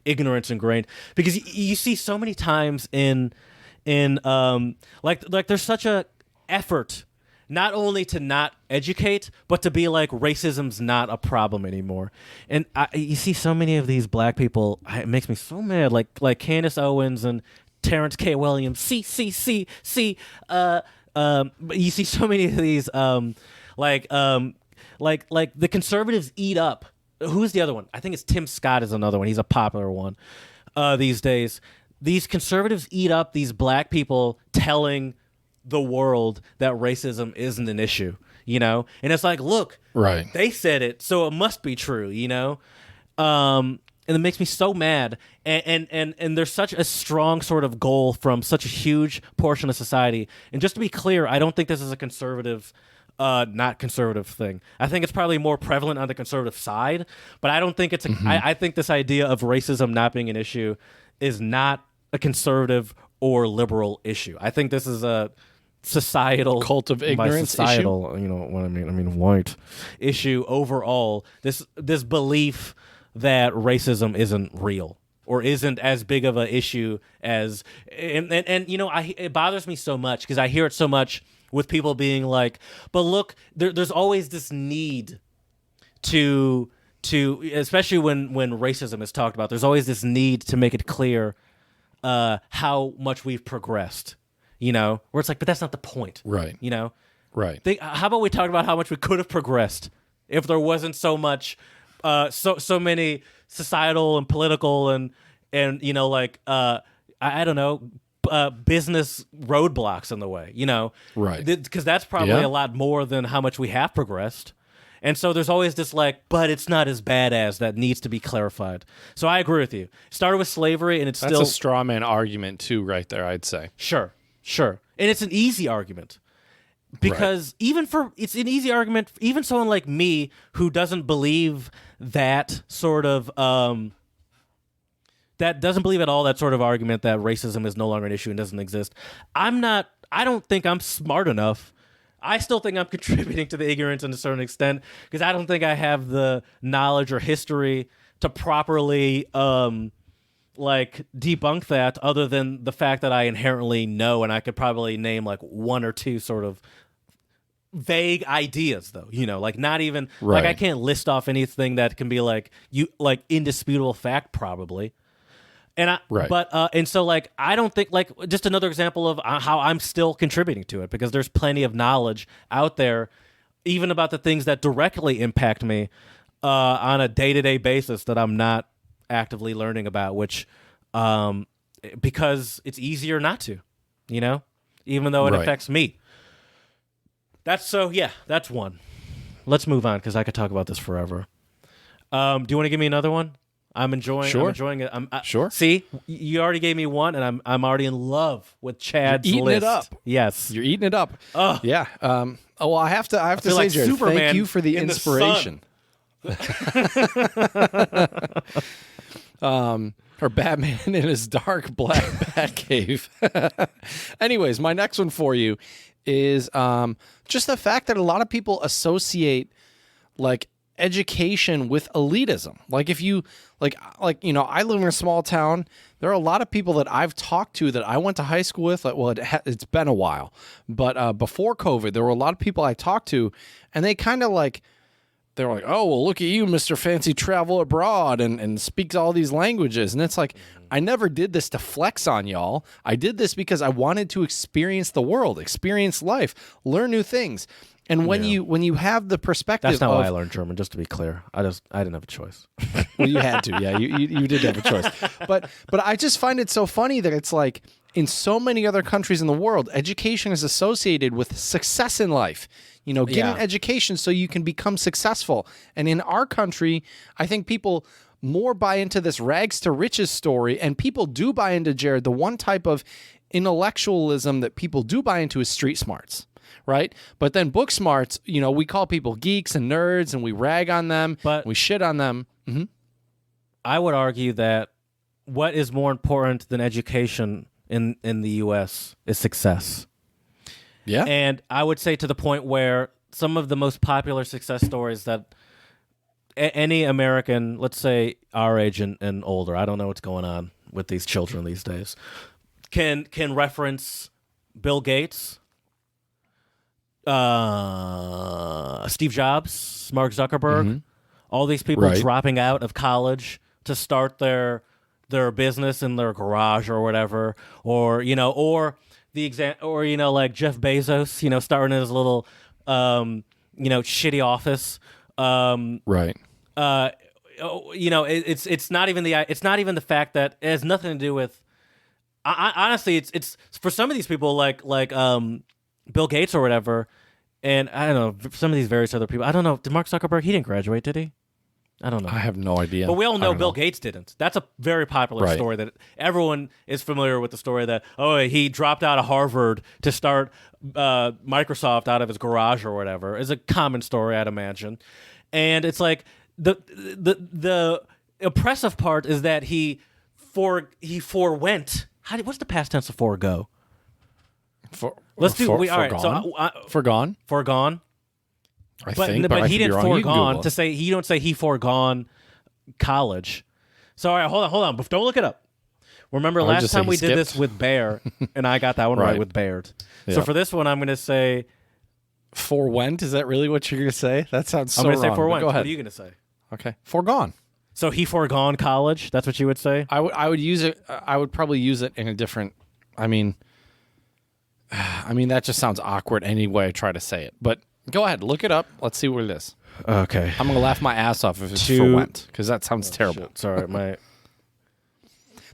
ignorance ingrained, because you see so many times in like there's such a effort not only to not educate, but to be like, racism's not a problem anymore. And you see so many of these black people, it makes me so mad, like Candace Owens and Terrence K. Williams, but you see so many of these, like the conservatives eat up. Who's the other one? I think it's Tim Scott is another one. He's a popular one these days. These conservatives eat up these black people telling the world that racism isn't an issue, and it's like, look, they said it, so it must be true, and it makes me so mad. And there's such a strong sort of goal from such a huge portion of society. And just to be clear, I don't think this is a conservative, not conservative thing. I think it's probably more prevalent on the conservative side, but I don't think it's I think this idea of racism not being an issue is not a conservative or liberal issue. I think this is a societal cult of ignorance issue. What I mean white issue overall. This belief that racism isn't real, or isn't as big of an issue as, and it bothers me so much, because I hear it so much with people being like, but look, there's always this need to especially when racism is talked about, there's always this need to make it clear how much we've progressed. Where it's like, but that's not the point. Right. Right. How about we talk about how much we could have progressed if there wasn't so much, so many societal and political and I don't know, business roadblocks in the way, Right. Because that's probably a lot more than how much we have progressed. And so there's always this but it's not as bad as, that needs to be clarified. So I agree with you. Started with slavery, and That's a straw man argument too, right there, I'd say. Sure. And it's an easy argument, because it's an easy argument, even someone like me who doesn't believe that sort of, that doesn't believe at all that sort of argument that racism is no longer an issue and doesn't exist. I don't think I'm smart enough. I still think I'm contributing to the ignorance to a certain extent, because I don't think I have the knowledge or history to properly debunk that, other than the fact that I inherently know, and I could probably name like one or two sort of vague ideas, though, not even like I can't list off anything that can be like indisputable fact, probably. And I don't think, just another example of how I'm still contributing to it, because there's plenty of knowledge out there, even about the things that directly impact me on a day-to-day basis, that I'm not actively learning about, which because it's easier not to, even though it affects me. That's one. Let's move on, because I could talk about this forever. Do you want to give me another one? I'm enjoying it. Sure. See, you already gave me one, and I'm already in love with Chad's You're eating list. it up. Yes, you're eating it up. Yeah. Well, I have to say, like Jared, Superman thank you for the inspiration. Or Batman in his dark black bat cave. Anyways, my next one for you is just the fact that a lot of people associate like education with elitism. Like if you like I live in a small town. There are a lot of people that I've talked to that I went to high school with. Like, well, it's been a while, but before COVID, there were a lot of people I talked to, and they kind of like. They were like, oh, well, look at you, Mr. Fancy Travel Abroad and speaks all these languages. And it's like, I never did this to flex on y'all. I did this because I wanted to experience the world, experience life, learn new things. And when you have the perspective That's not why I learned German, just to be clear. I didn't have a choice. Well, you had to. Yeah, you did have a choice. But I just find it so funny that it's like in so many other countries in the world, education is associated with success in life. You know, get an education so you can become successful. And in our country, I think people more buy into this rags to riches story, and people do buy into, Jared, the one type of intellectualism that people do buy into is street smarts, right? But then book smarts, you know, we call people geeks and nerds, and we rag on them, but we shit on them. Mm-hmm. I would argue that what is more important than education in the U.S. is success. Yeah. And I would say to the point where some of the most popular success stories that any American, let's say our age and older, I don't know what's going on with these children these days, can reference Bill Gates, Steve Jobs, Mark Zuckerberg, all these people dropping out of college to start their business in their garage or whatever, or like Jeff Bezos, starting his little shitty office. Right. It's not even the fact that it has nothing to do with. Honestly, it's for some of these people like Bill Gates or whatever, and I don't know, some of these various other people. I don't know. Did Mark Zuckerberg? He didn't graduate, did he? I don't know. I have no idea. But we all know Bill Gates didn't. That's a very popular story that everyone is familiar with, the story that, he dropped out of Harvard to start Microsoft out of his garage or whatever. Is a common story, I'd imagine. And it's like the oppressive part is that he forewent. What's the past tense of forego? Let's do. All right. So foregone. Foregone. But he didn't foregone to say you don't say he foregone college. So all right, hold on. Don't look it up. Remember last time we did this with Bear, and I got that one right with Baird. Yeah. So for this one, I'm going to say forewent. Is that really what you're going to say? That sounds so wrong. I'm going to say forewent. Go ahead. What are you going to say? Okay, foregone. So he foregone college. That's what you would say. I would use it. I would probably use it in a different. I mean, that just sounds awkward any way I try to say it, but. Go ahead, look it up. Let's see what it is. Okay. I'm going to laugh my ass off if it's forewent, because that sounds terrible. Shit. Sorry,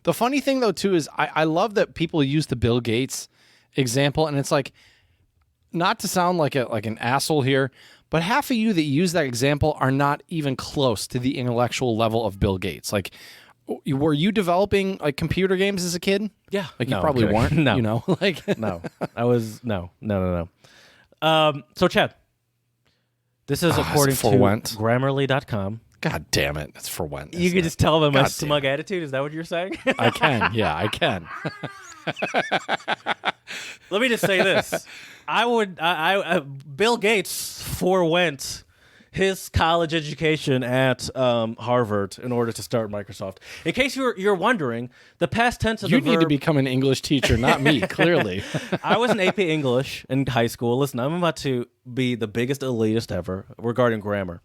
The funny thing, though, too, is I love that people use the Bill Gates example, and it's like, not to sound like an asshole here, but half of you that use that example are not even close to the intellectual level of Bill Gates. Like, were you developing like computer games as a kid? Yeah. Like you probably weren't. No. You know, like no. I was no. So Chad. This is according to Grammarly.com. God damn it. It's forewent. You can just tell them my smug attitude. Is that what you're saying? I can. Yeah, I can. Let me just say this. Bill Gates forewent his college education at Harvard in order to start Microsoft. In case you're wondering, the past tense of the verb... You need to become an English teacher, not me, clearly. I was an AP English in high school. Listen, I'm about to be the biggest elitist ever regarding grammar.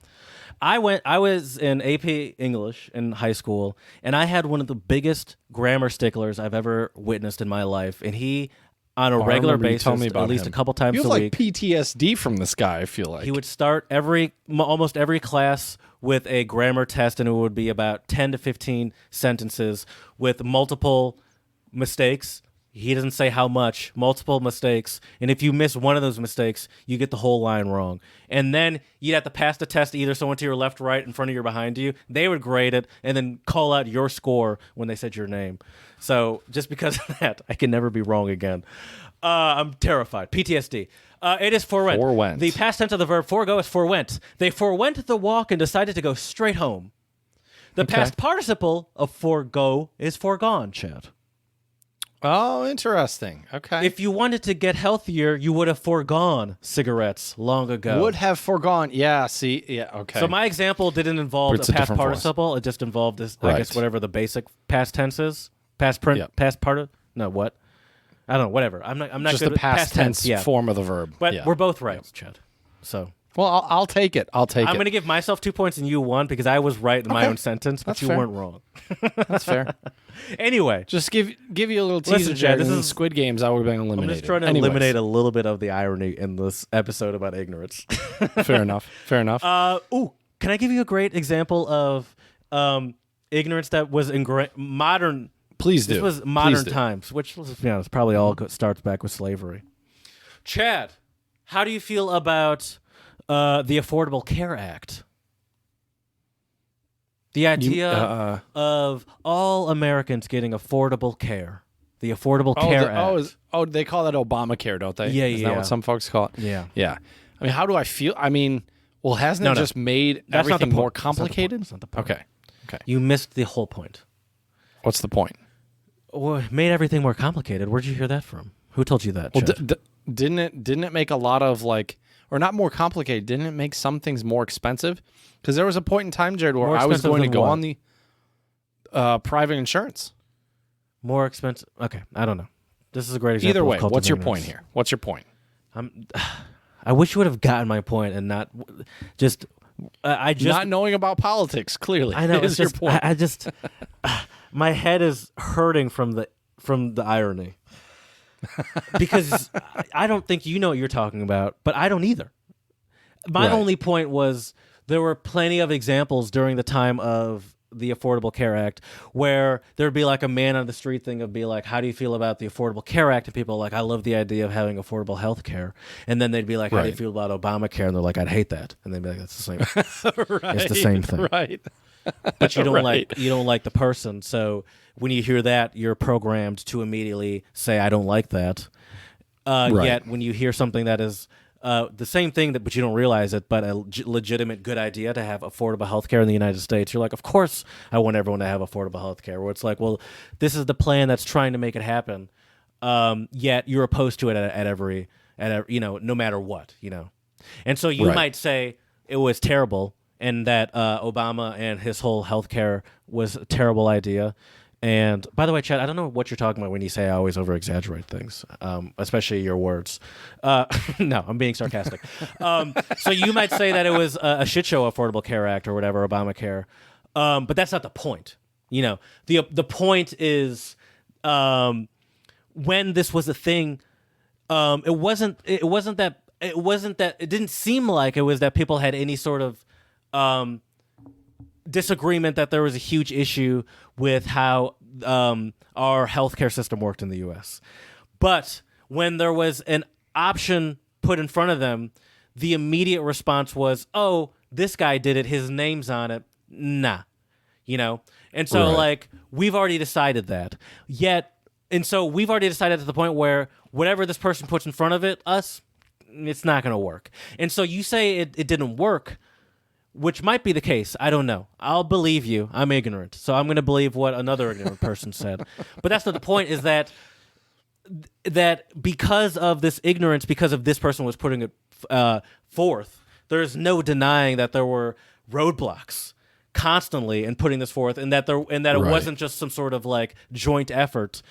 I was in AP English in high school, and I had one of the biggest grammar sticklers I've ever witnessed in my life, and he... on a regular basis, at least a couple times a week. You have like PTSD from this guy, I feel like. He would start almost every class with a grammar test, and it would be about 10 to 15 sentences with multiple mistakes. He doesn't say how much, multiple mistakes. And if you miss one of those mistakes, you get the whole line wrong. And then you'd have to pass the test to either someone to your left, right, in front of you, or behind you. They would grade it and then call out your score when they said your name. So just because of that, I can never be wrong again. I'm terrified. PTSD. It is forewent. Forewent. The past tense of the verb forego is forewent. They forewent the walk and decided to go straight home. The past participle of forego is foregone, Chad. Oh, interesting. Okay. If you wanted to get healthier, you would have foregone cigarettes long ago. Would have foregone. Yeah, see. Yeah, okay. So my example didn't involve It's a a past different voice. participle. It just involved this, I Right. guess, whatever the basic past tense is. Past part. No, what? I don't know. Whatever. I'm not Just good the at past tense Yeah, form of the verb. but Yeah. we're both right, Chad. So Well, I'll take it. I'll take I'm it. going to give myself 2 points and you 1 because I was right in my own sentence, but That's you fair. weren't wrong. That's fair. Anyway, Just give you a little Listen, teaser, Chad, Jared. this This is- is Squid Games. I would have been I'm eliminated. just trying to Anyways, eliminate a little bit of the irony in this episode about ignorance. Fair enough. Fair enough. Can I give you a great example of ignorance that was in modern? Please do. This was Please modern do. times, which, let's be honest, probably all starts back with slavery. Chad, how do you feel about the Affordable Care Act? The idea of all Americans getting affordable care. The Affordable Care Act. They call that Obamacare, don't they? Yeah, Is that yeah. what some folks call it? Yeah. Yeah. I mean, how do I feel? I mean, well, hasn't No, it no. just made That's not the everything more point. That's not the point. complicated? That's not the point. Okay. Okay. You missed the whole point. What's the point? Well, it made everything more complicated. Where'd you hear that from? Who told you that? Well, Chad? didn't it make a lot of or not more complicated? Didn't it make some things more expensive? Because there was a point in time, Jared, where More I was expensive going to than go what? on the private insurance. More expensive. Okay, I don't know. This is a great example. Either of way, cult of what's your ignorance. point here? What's your point? I wish you would have gotten my point and not just. I just. Not knowing about politics, clearly. I know. is It's your just. point. I just. My head is hurting from the irony. Because I don't think you know what you're talking about, but I don't either. My Right. only point was there were plenty of examples during the time of the Affordable Care Act where there'd be like a man on the street thing of be like, how do you feel about the Affordable Care Act? And people are like, I love the idea of having affordable health care. And then they'd be like, how do you Right. feel about Obamacare? And they're like, I'd hate that. And they'd be like, that's the same. Right, It's the same thing. Right. But you don't Right. you don't like the person. So when you hear that, you're programmed to immediately say, I don't like that. Right. Yet when you hear something that is the same thing, but you don't realize it, but a legitimate good idea to have affordable health care in the United States, you're like, of course I want everyone to have affordable health care. Where it's like, well, this is the plan that's trying to make it happen. Yet you're opposed to it at every no matter what, And so you Right. might say it was terrible and that Obama and his whole healthcare was a terrible idea. And by the way, Chad, I don't know what you're talking about when you say I always over-exaggerate things, especially your words. No, I'm being sarcastic. So you might say that it was a shit show, Affordable Care Act or whatever, Obamacare. But that's not the point. The point is when this was a thing, it wasn't that it didn't seem like it was that people had any sort of disagreement that there was a huge issue with how our healthcare system worked in the U.S. But when there was an option put in front of them, the immediate response was, "Oh, this guy did it. His name's on it." Nah, And so, Right. we've already decided that. And so we've already decided to the point where whatever this person puts in front of us, it's not going to work. And so you say it didn't work, which might be the case. I don't know. I'll believe you. I'm ignorant. So I'm going to believe what another ignorant person said. But that's not the point, is that because of this ignorance, because of this person was putting it forth, there's no denying that there were roadblocks constantly in putting this forth, and that it Right. wasn't just some sort of joint effort.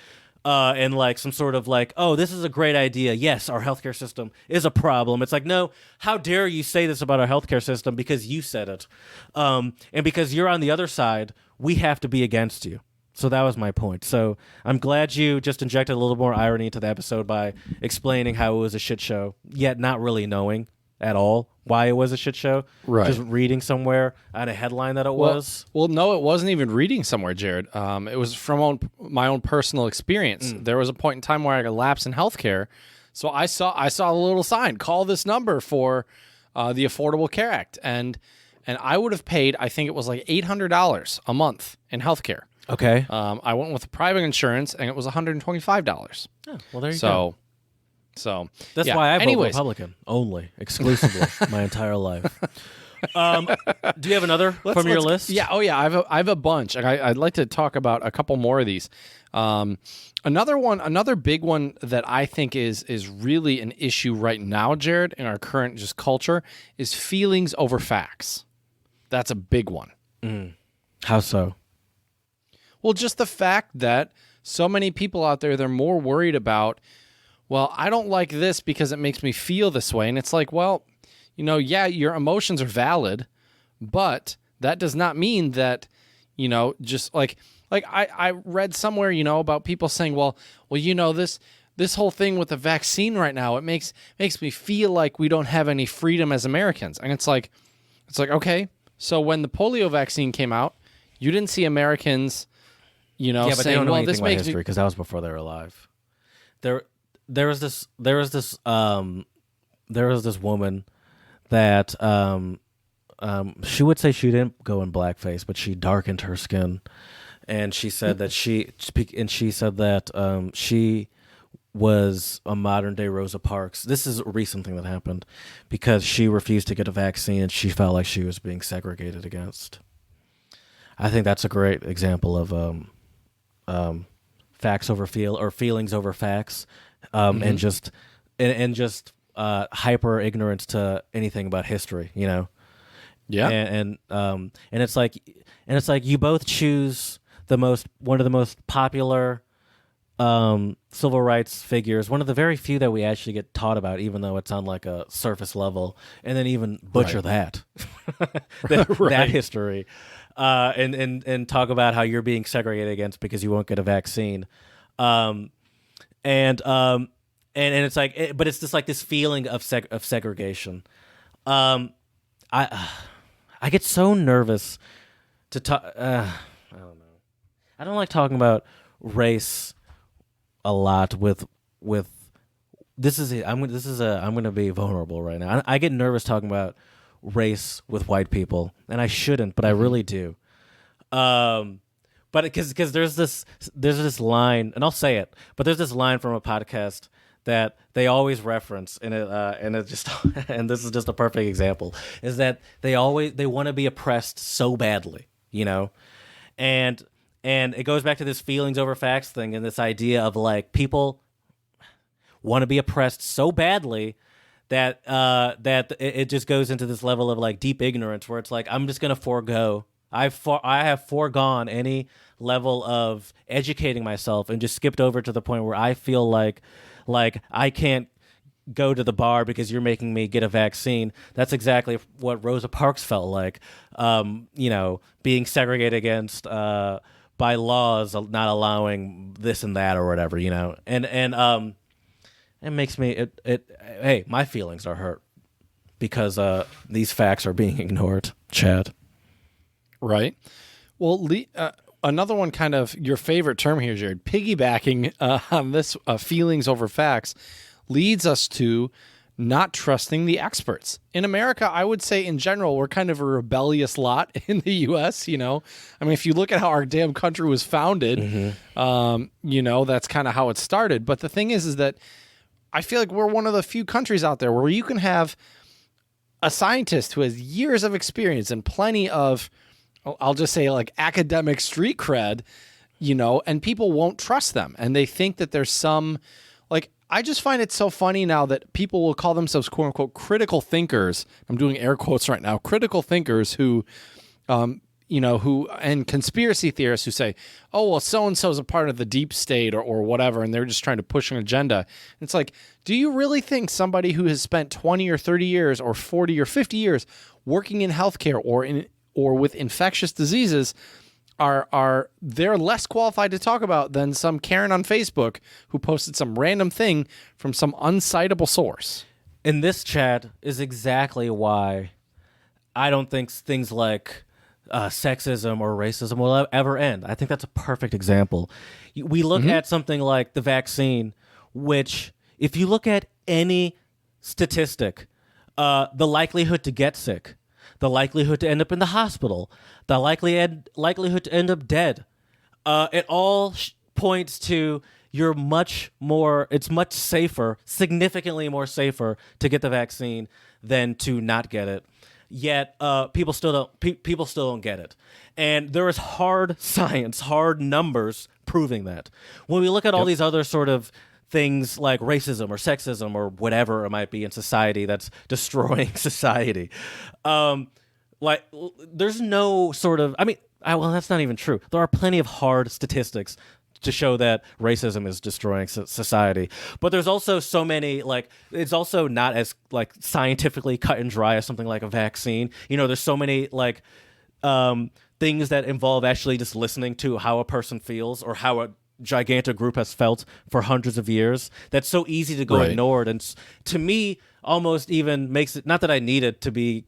And some sort of oh, this is a great idea. Yes, our healthcare system is a problem. It's like, no, how dare you say this about our healthcare system because you said it. And because you're on the other side, we have to be against you. So that was my point. So I'm glad you just injected a little more irony into the episode by explaining how it was a shit show, yet not really knowing at all why it was a shit show. Right. Just reading somewhere on a headline that it was. Well, no, it wasn't even reading somewhere, Jared. It was from my own personal experience. There was a point in time where I got a lapse in healthcare, so I saw a little sign: call this number for the Affordable Care Act, and I would have paid, I think it was like $800 a month in healthcare. Okay. I went with private insurance, and it was $125. Oh, well, there you go. So That's yeah. why I vote Anyways, Republican only, exclusively, my entire life. Do you have another from your list? Yeah. Oh, yeah. I have a bunch. And I'd like to talk about a couple more of these. Another big one that I think is really an issue right now, Jared, in our current just culture, is feelings over facts. That's a big one. How so? Well, just the fact that so many people out there, they're more worried about, well, I don't like this because it makes me feel this way. And it's like, well, yeah, your emotions are valid, but that does not mean that, just like I read somewhere, about people saying, well, this whole thing with the vaccine right now, it makes me feel like we don't have any freedom as Americans. And it's like, okay, so when the polio vaccine came out, you didn't see Americans, Yeah, but they saying, don't know well, anything this about makes history me. because that was before they were alive. There was this woman that she would say she didn't go in blackface, but she darkened her skin, and she said that she was a modern day Rosa Parks. This is a recent thing that happened because she refused to get a vaccine and she felt like she was being segregated against. I think that's a great example of facts over feelings over facts, and just hyper ignorance to anything about history. Yeah. And it's like you both choose one of the most popular civil rights figures, one of the very few that we actually get taught about, even though it's on like a surface level, and then even butcher that that history, and talk about how you're being segregated against because you won't get a vaccine, and it's like, but it's just like this feeling of segregation. I get so nervous to talk. I don't know. I don't like talking about race a lot with this is it. I'm going to be vulnerable right now. I get nervous talking about race with white people, and I shouldn't, but I really do. But because there's this line, and I'll say it, but there's this line from a podcast that they always reference, and it just and this is just a perfect example, is that they want to be oppressed so badly, and it goes back to this feelings over facts thing, and this idea of like people want to be oppressed so badly that it just goes into this level of like deep ignorance where it's like, I'm just gonna forego. I have foregone any level of educating myself and just skipped over to the point where I feel like I can't go to the bar because you're making me get a vaccine. That's exactly what Rosa Parks felt like, being segregated against by laws not allowing this and that or whatever, and it makes me hey, my feelings are hurt because these facts are being ignored, Chad. Right. Well, another one, kind of your favorite term here, Jared, piggybacking on this feelings over facts, leads us to not trusting the experts. In America, I would say in general, we're kind of a rebellious lot in the U.S., I mean, if you look at how our damn country was founded, that's kind of how it started. But the thing is that I feel like we're one of the few countries out there where you can have a scientist who has years of experience and plenty of, I'll just say, like, academic street cred, and people won't trust them. And they think that there's some, like, I just find it so funny now that people will call themselves, quote unquote, critical thinkers. I'm doing air quotes right now. Critical thinkers who, and conspiracy theorists who say, oh, well, so-and-so is a part of the deep state or whatever, and they're just trying to push an agenda. It's like, do you really think somebody who has spent 20 or 30 years or 40 or 50 years working in healthcare or with infectious diseases are they're less qualified to talk about than some Karen on Facebook who posted some random thing from some uncitable source? And this, Chad, is exactly why I don't think things like sexism or racism will ever end. I think that's a perfect example. We look at something like the vaccine, which, if you look at any statistic, the likelihood to get sick, the likelihood to end up in the hospital, the likelihood to end up dead, it all points to it's much safer, significantly more safer to get the vaccine than to not get it. yet people still don't get it. And there is hard science, hard numbers proving that. When we look at all these other sort of things like racism or sexism or whatever it might be in society that's destroying society, like there's no sort of, well, that's not even true. There are plenty of hard statistics to show that racism is destroying society, but there's also so many, like, it's also not as like scientifically cut and dry as something like a vaccine. There's so many like things that involve actually just listening to how a person feels or how a gigantic group has felt for hundreds of years. That's so easy to go ignored, and to me almost even makes it, not that I need it to be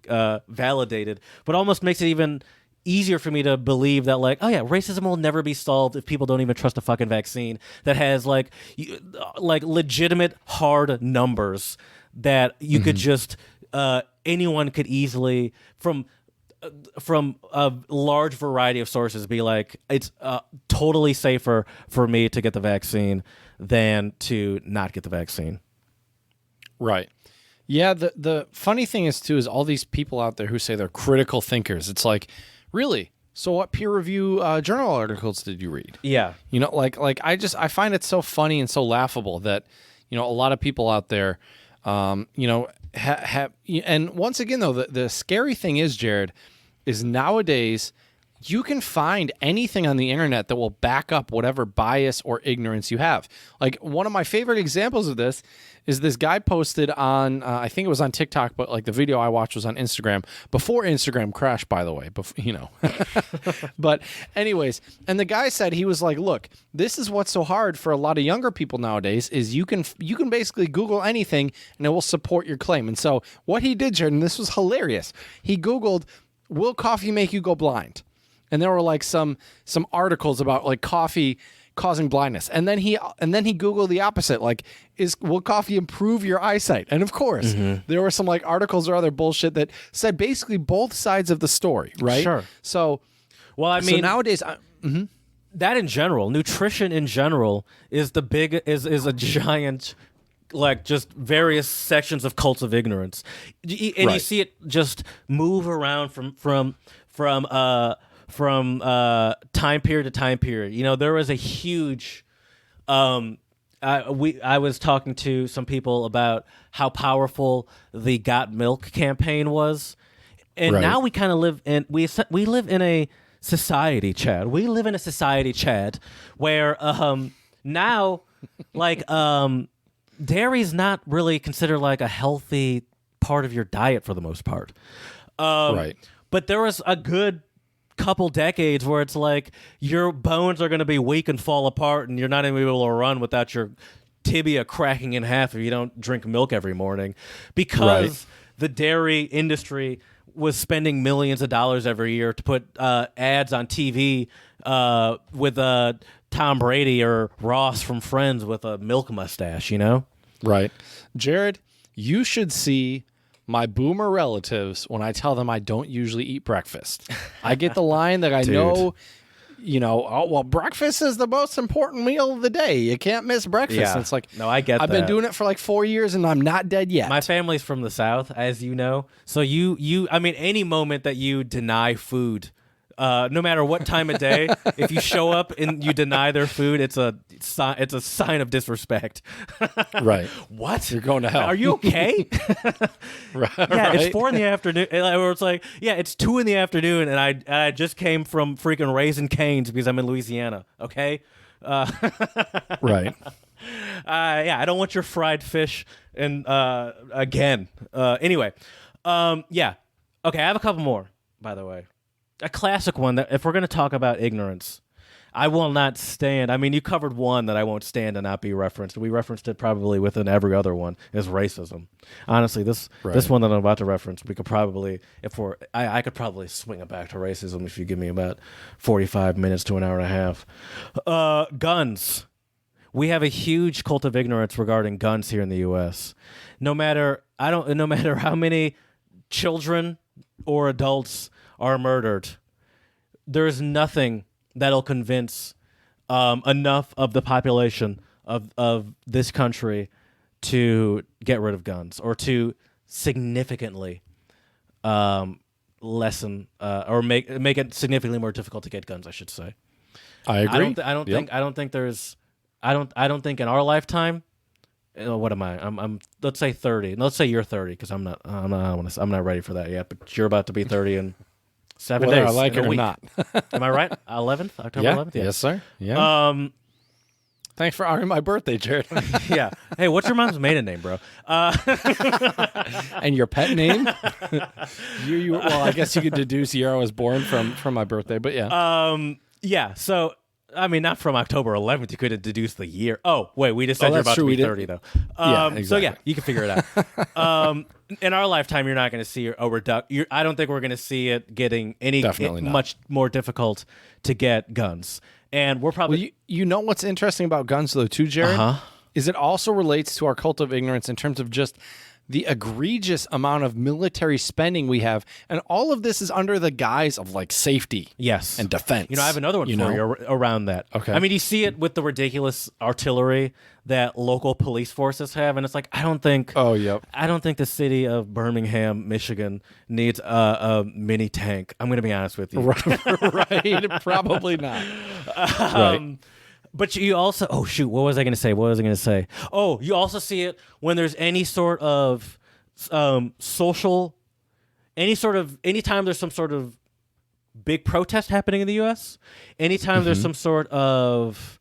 validated, but almost makes it even easier for me to believe that, like, oh yeah, racism will never be solved if people don't even trust a fucking vaccine that has like legitimate hard numbers that you could just anyone could easily from a large variety of sources be like, it's totally safer for me to get the vaccine than to not get the vaccine. Right. Yeah, the funny thing is too is all these people out there who say they're critical thinkers. It's like, really? So what peer review journal articles did you read? Yeah. I find it so funny and so laughable that, a lot of people out there, have, and once again though, the scary thing is, Jared, is nowadays you can find anything on the internet that will back up whatever bias or ignorance you have. Like, one of my favorite examples of this is this guy posted on, I think it was on TikTok, but like the video I watched was on Instagram before Instagram crashed, by the way, but anyways, and the guy said, he was like, look, this is what's so hard for a lot of younger people nowadays is you can basically Google anything and it will support your claim. And so what he did, Jared, and this was hilarious, he Googled, will coffee make you go blind? And there were like some articles about like coffee causing blindness. And then he Googled the opposite, like, will coffee improve your eyesight? And of course, there were some like articles or other bullshit that said basically both sides of the story, right? Sure. So, well, so nowadays, that in general, nutrition in general is a giant, like, just various sections of cults of ignorance, and you see it just move around from time period to time period. There was a huge I was talking to some people about how powerful the Got Milk campaign was, and now we kind of live in we live in a society, Chad. We live in a society, Chad, where now like dairy's not really considered like a healthy part of your diet for the most part. But there was a good couple decades where it's like your bones are going to be weak and fall apart and you're not even able to run without your tibia cracking in half if you don't drink milk every morning, because the dairy industry was spending millions of dollars every year to put ads on TV with Tom Brady or Ross from Friends with a milk mustache, Right. Jared, you should see my boomer relatives when I tell them I don't usually eat breakfast. I get the line that I know, oh, well, breakfast is the most important meal of the day. You can't miss breakfast. Yeah. And it's like, no, I get that. I've been doing it for like 4 years and I'm not dead yet. My family's from the South, as you know. So any moment that you deny food, no matter what time of day, if you show up and you deny their food, it's a sign of disrespect. Right. What? You're going to hell. Are you okay? Right. Yeah, it's 4 PM. Or it's like, yeah, it's 2 PM, and I just came from freaking Raising Cane's because I'm in Louisiana. Okay. Right. Yeah, I don't want your fried fish and again. Anyway, yeah. Okay, I have a couple more, by the way. A classic one that, if we're going to talk about ignorance, I will not stand. I mean, you covered one that I won't stand to not be referenced. We referenced it probably within every other one, is racism. Honestly, this one that I'm about to reference, we could probably, I could probably swing it back to racism if you give me about 45 minutes to an hour and a half. Guns. We have a huge cult of ignorance regarding guns here in the U.S. No matter how many children or adults are murdered, there is nothing that'll convince enough of the population of this country to get rid of guns or to significantly lessen or make it significantly more difficult to get guns, I should say. I agree. I don't think I don't think in our lifetime. What am I? I'm let's say 30. Let's say you're 30 because I'm not ready for that yet. But you're about to be 30 in 7 Whether days. I like in it a or week. not. Am I right? 11th, October Yeah. 11th. Yeah. Yes, sir. Yeah. Thanks for honoring my birthday, Jared. Yeah. Hey, what's your mom's maiden name, bro? And your pet name? Well, I guess you could deduce year I was born from my birthday, but yeah. Yeah. So, I mean, not from October 11th. You could have deduced the year. Oh, wait. We just said you're that's about true, to we be did. 30, though. Yeah, So, exactly. yeah, you can figure it out. In our lifetime, you're not going to see a reduction. I don't think we're going to see it getting Definitely not. much more difficult to get guns. And we're probably... Well, you know what's interesting about guns, though, too, Jared? Is it also relates to our cult of ignorance in terms of just the egregious amount of military spending we have. And all of this is under the guise of like safety Yes. and defense. I have another one for you around that. Okay. I mean, you see it with the ridiculous artillery that local police forces have, and it's like, I don't think the city of Birmingham, Michigan needs a mini tank. I'm going to be honest with you. Right. Probably not. Right. But you also, what was I going to say? Oh, you also see it when there's any sort of anytime there's some sort of big protest happening in the U.S., anytime there's some sort of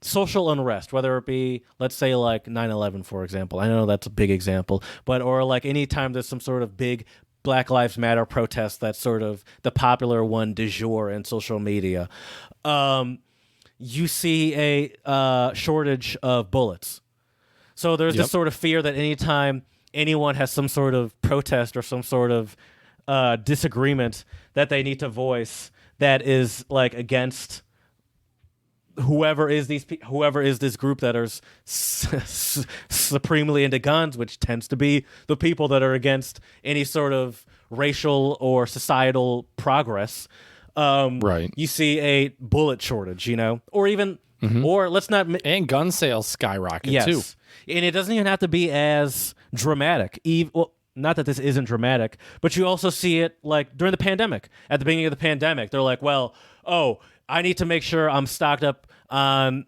social unrest, whether it be, let's say, like 9/11, for example. I know that's a big example, or like anytime there's some sort of big Black Lives Matter protest, that's sort of the popular one du jour in social media. You see a shortage of bullets. So there's this sort of fear that anytime anyone has some sort of protest or some sort of disagreement that they need to voice that is like against whoever is this group that are supremely into guns, which tends to be the people that are against any sort of racial or societal progress. Right. You see a bullet shortage, or even, or let's not. And gun sales skyrocket too. And it doesn't even have to be as dramatic. Well, not that this isn't dramatic, but you also see it like during the pandemic. At the beginning of the pandemic, they're like, I need to make sure I'm stocked up on,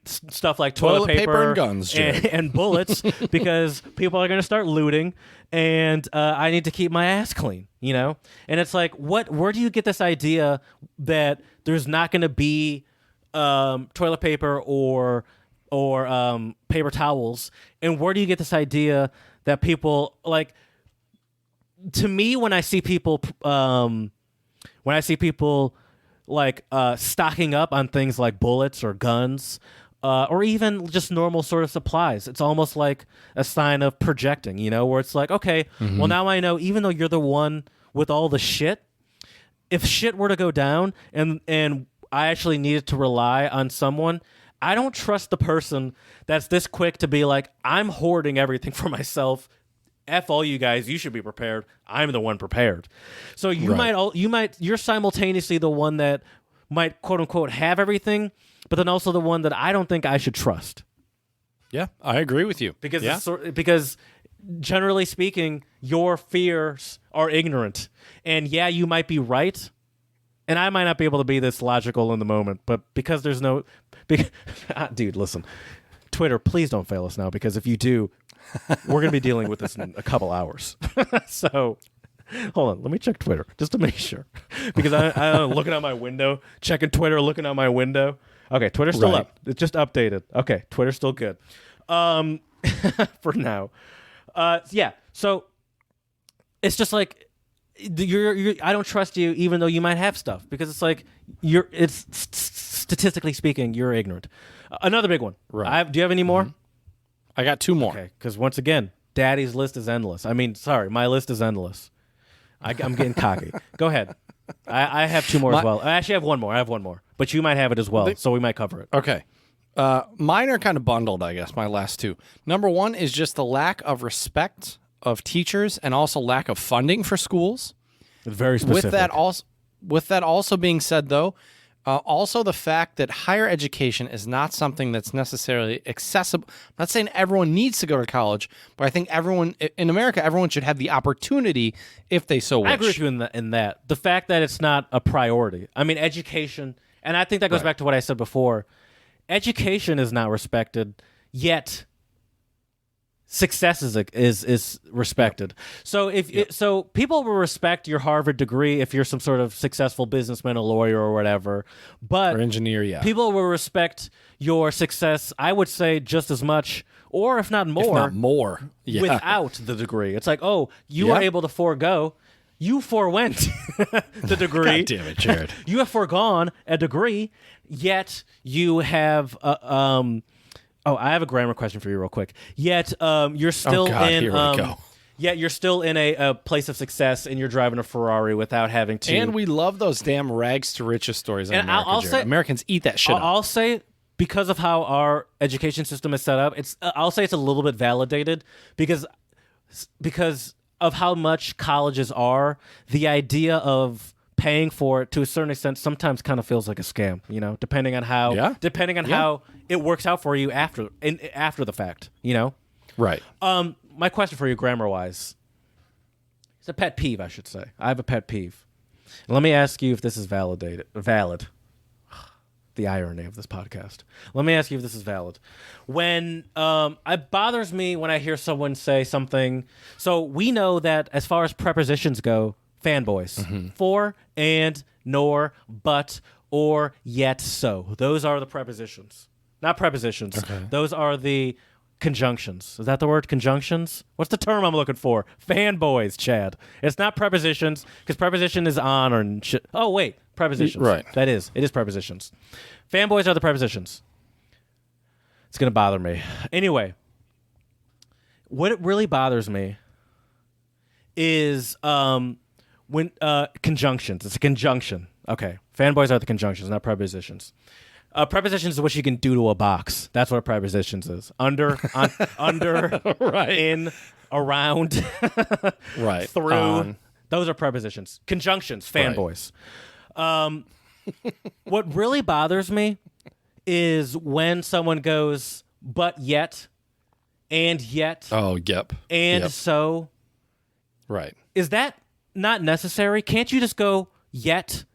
stuff like toilet paper and guns, and bullets because people are going to start looting, and I need to keep my ass clean, And it's like, where do you get this idea that there's not going to be toilet paper or paper towels, and where do you get this idea that people like? To me, when I see people like stocking up on things like bullets or guns, or even just normal sort of supplies, it's almost like a sign of projecting, where it's like, okay, well, now I know, even though you're the one with all the shit, if shit were to go down and I actually needed to rely on someone, I don't trust the person that's this quick to be like, I'm hoarding everything for myself. F all you guys, you should be prepared. I'm the one prepared. So you're simultaneously the one that might quote unquote have everything, but then also the one that I don't think I should trust. Yeah, I agree with you. Because generally speaking, your fears are ignorant. And yeah, you might be right. And I might not be able to be this logical in the moment, but because there's dude, listen, Twitter, please don't fail us now, because if you do, we're going to be dealing with this in a couple hours. So, hold on. Let me check Twitter just to make sure. Because I'm looking out my window, checking Twitter, looking out my window. Okay, Twitter's still up. It's just updated. Okay, Twitter's still good. For now. Yeah, so it's just like, I don't trust you even though you might have stuff, because it's like, it's statistically speaking, you're ignorant. Another big one. Right. Do you have any more? I got two more. Okay, because once again, Daddy's list is endless. My list is endless. I'm getting cocky. Go ahead. I have two more as well. I actually have one more. I have one more. But you might have it as well, so we might cover it. Okay. Mine are kind of bundled, I guess, my last two. Number one is just the lack of respect of teachers and also lack of funding for schools. It's very specific. With that also being said, though, Also, the fact that higher education is not something that's necessarily accessible. I'm not saying everyone needs to go to college, but I think everyone in America, everyone should have the opportunity if they so wish. I agree with you in that. The fact that it's not a priority. I mean, education, and I think that goes back to what I said before. Education is not respected, yet success is respected. So so people will respect your Harvard degree if you're some sort of successful businessman, a lawyer, or whatever. But Or engineer, yeah. people will respect your success, I would say, just as much, or if not more, If not more. Yeah. without the degree. It's like, oh, you were Yep. able to forego. You forewent the degree. God damn it, Jared. You have foregone a degree, yet you have. Oh, I have a grammar question for you, real quick. Yet you're still God, in. here we go. Yet you're still in a place of success, and you're driving a Ferrari without having to. And we love those damn rags to riches stories in And America, I'll Jared. say- Americans eat that shit up. I'll say, because of how our education system is set up, I'll say it's a little bit validated because of how much colleges are. The idea of paying for it to a certain extent sometimes kind of feels like a scam, depending on how how it works out for you after the fact, Right. My question for you, grammar wise, it's a pet peeve, I should say. I have a pet peeve. Let me ask you if this is valid. The irony of this podcast. Let me ask you if this is valid. When it bothers me when I hear someone say something. So we know that as far as prepositions go, fanboys, for, and, nor, but, or, yet, so. Those are the prepositions. Not prepositions. Okay. Those are the conjunctions. Is that the word? Conjunctions? What's the term I'm looking for? Fanboys, Chad. It's not prepositions, because preposition is on or shit. Oh, wait. Prepositions. Right. That is. It is prepositions. Fanboys are the prepositions. It's going to bother me. Anyway, what it really bothers me is when conjunctions. It's a conjunction. Okay. Fanboys are the conjunctions, not prepositions. Prepositions is what you can do to a box. That's what prepositions is. Under, on, under, Right. in, around, Right. through. On. Those are prepositions. Conjunctions, fanboys. What really bothers me is when someone goes, but yet, and yet, Oh, yep. and Yep. so. Right. Is that not necessary? Can't you just go yet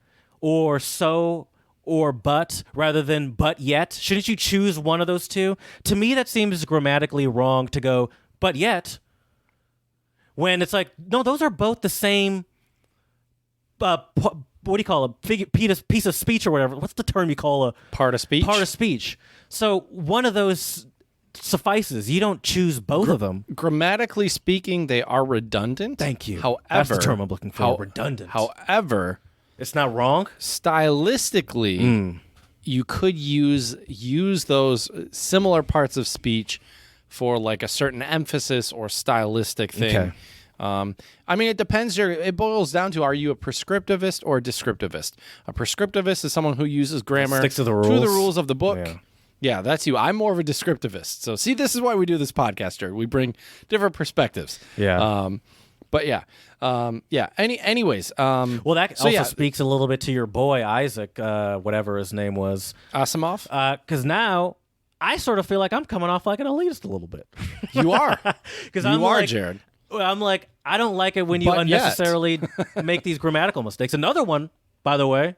or so or but rather than but yet? Shouldn't you choose one of those two? To me, that seems grammatically wrong to go but yet when it's like, no, those are both the same. What do you call a piece of speech or whatever? What's the term you call a Part of speech. part of speech? So one of those suffices. You don't choose both of them. Grammatically speaking, they are redundant. Thank you. However, That's the term I'm looking for. Redundant. However, It's not wrong. stylistically, you could use those similar parts of speech for like a certain emphasis or stylistic thing. Okay. I mean, it depends. It boils down to, are you a prescriptivist or a descriptivist? A prescriptivist is someone who uses grammar Sticks to the the rules. rules of the book. Yeah. Yeah, that's you. I'm more of a descriptivist. So, see, this is why we do this podcast, Jared. We bring different perspectives. Yeah. But yeah. Anyways. Well, that so also yeah, speaks a little bit to your boy Isaac, whatever his name was, Asimov, because now I sort of feel like I'm coming off like an elitist a little bit. you are. Because You I'm are, like, Jared. I'm like, I don't like it when you But yet. unnecessarily make these grammatical mistakes. Another one, by the way,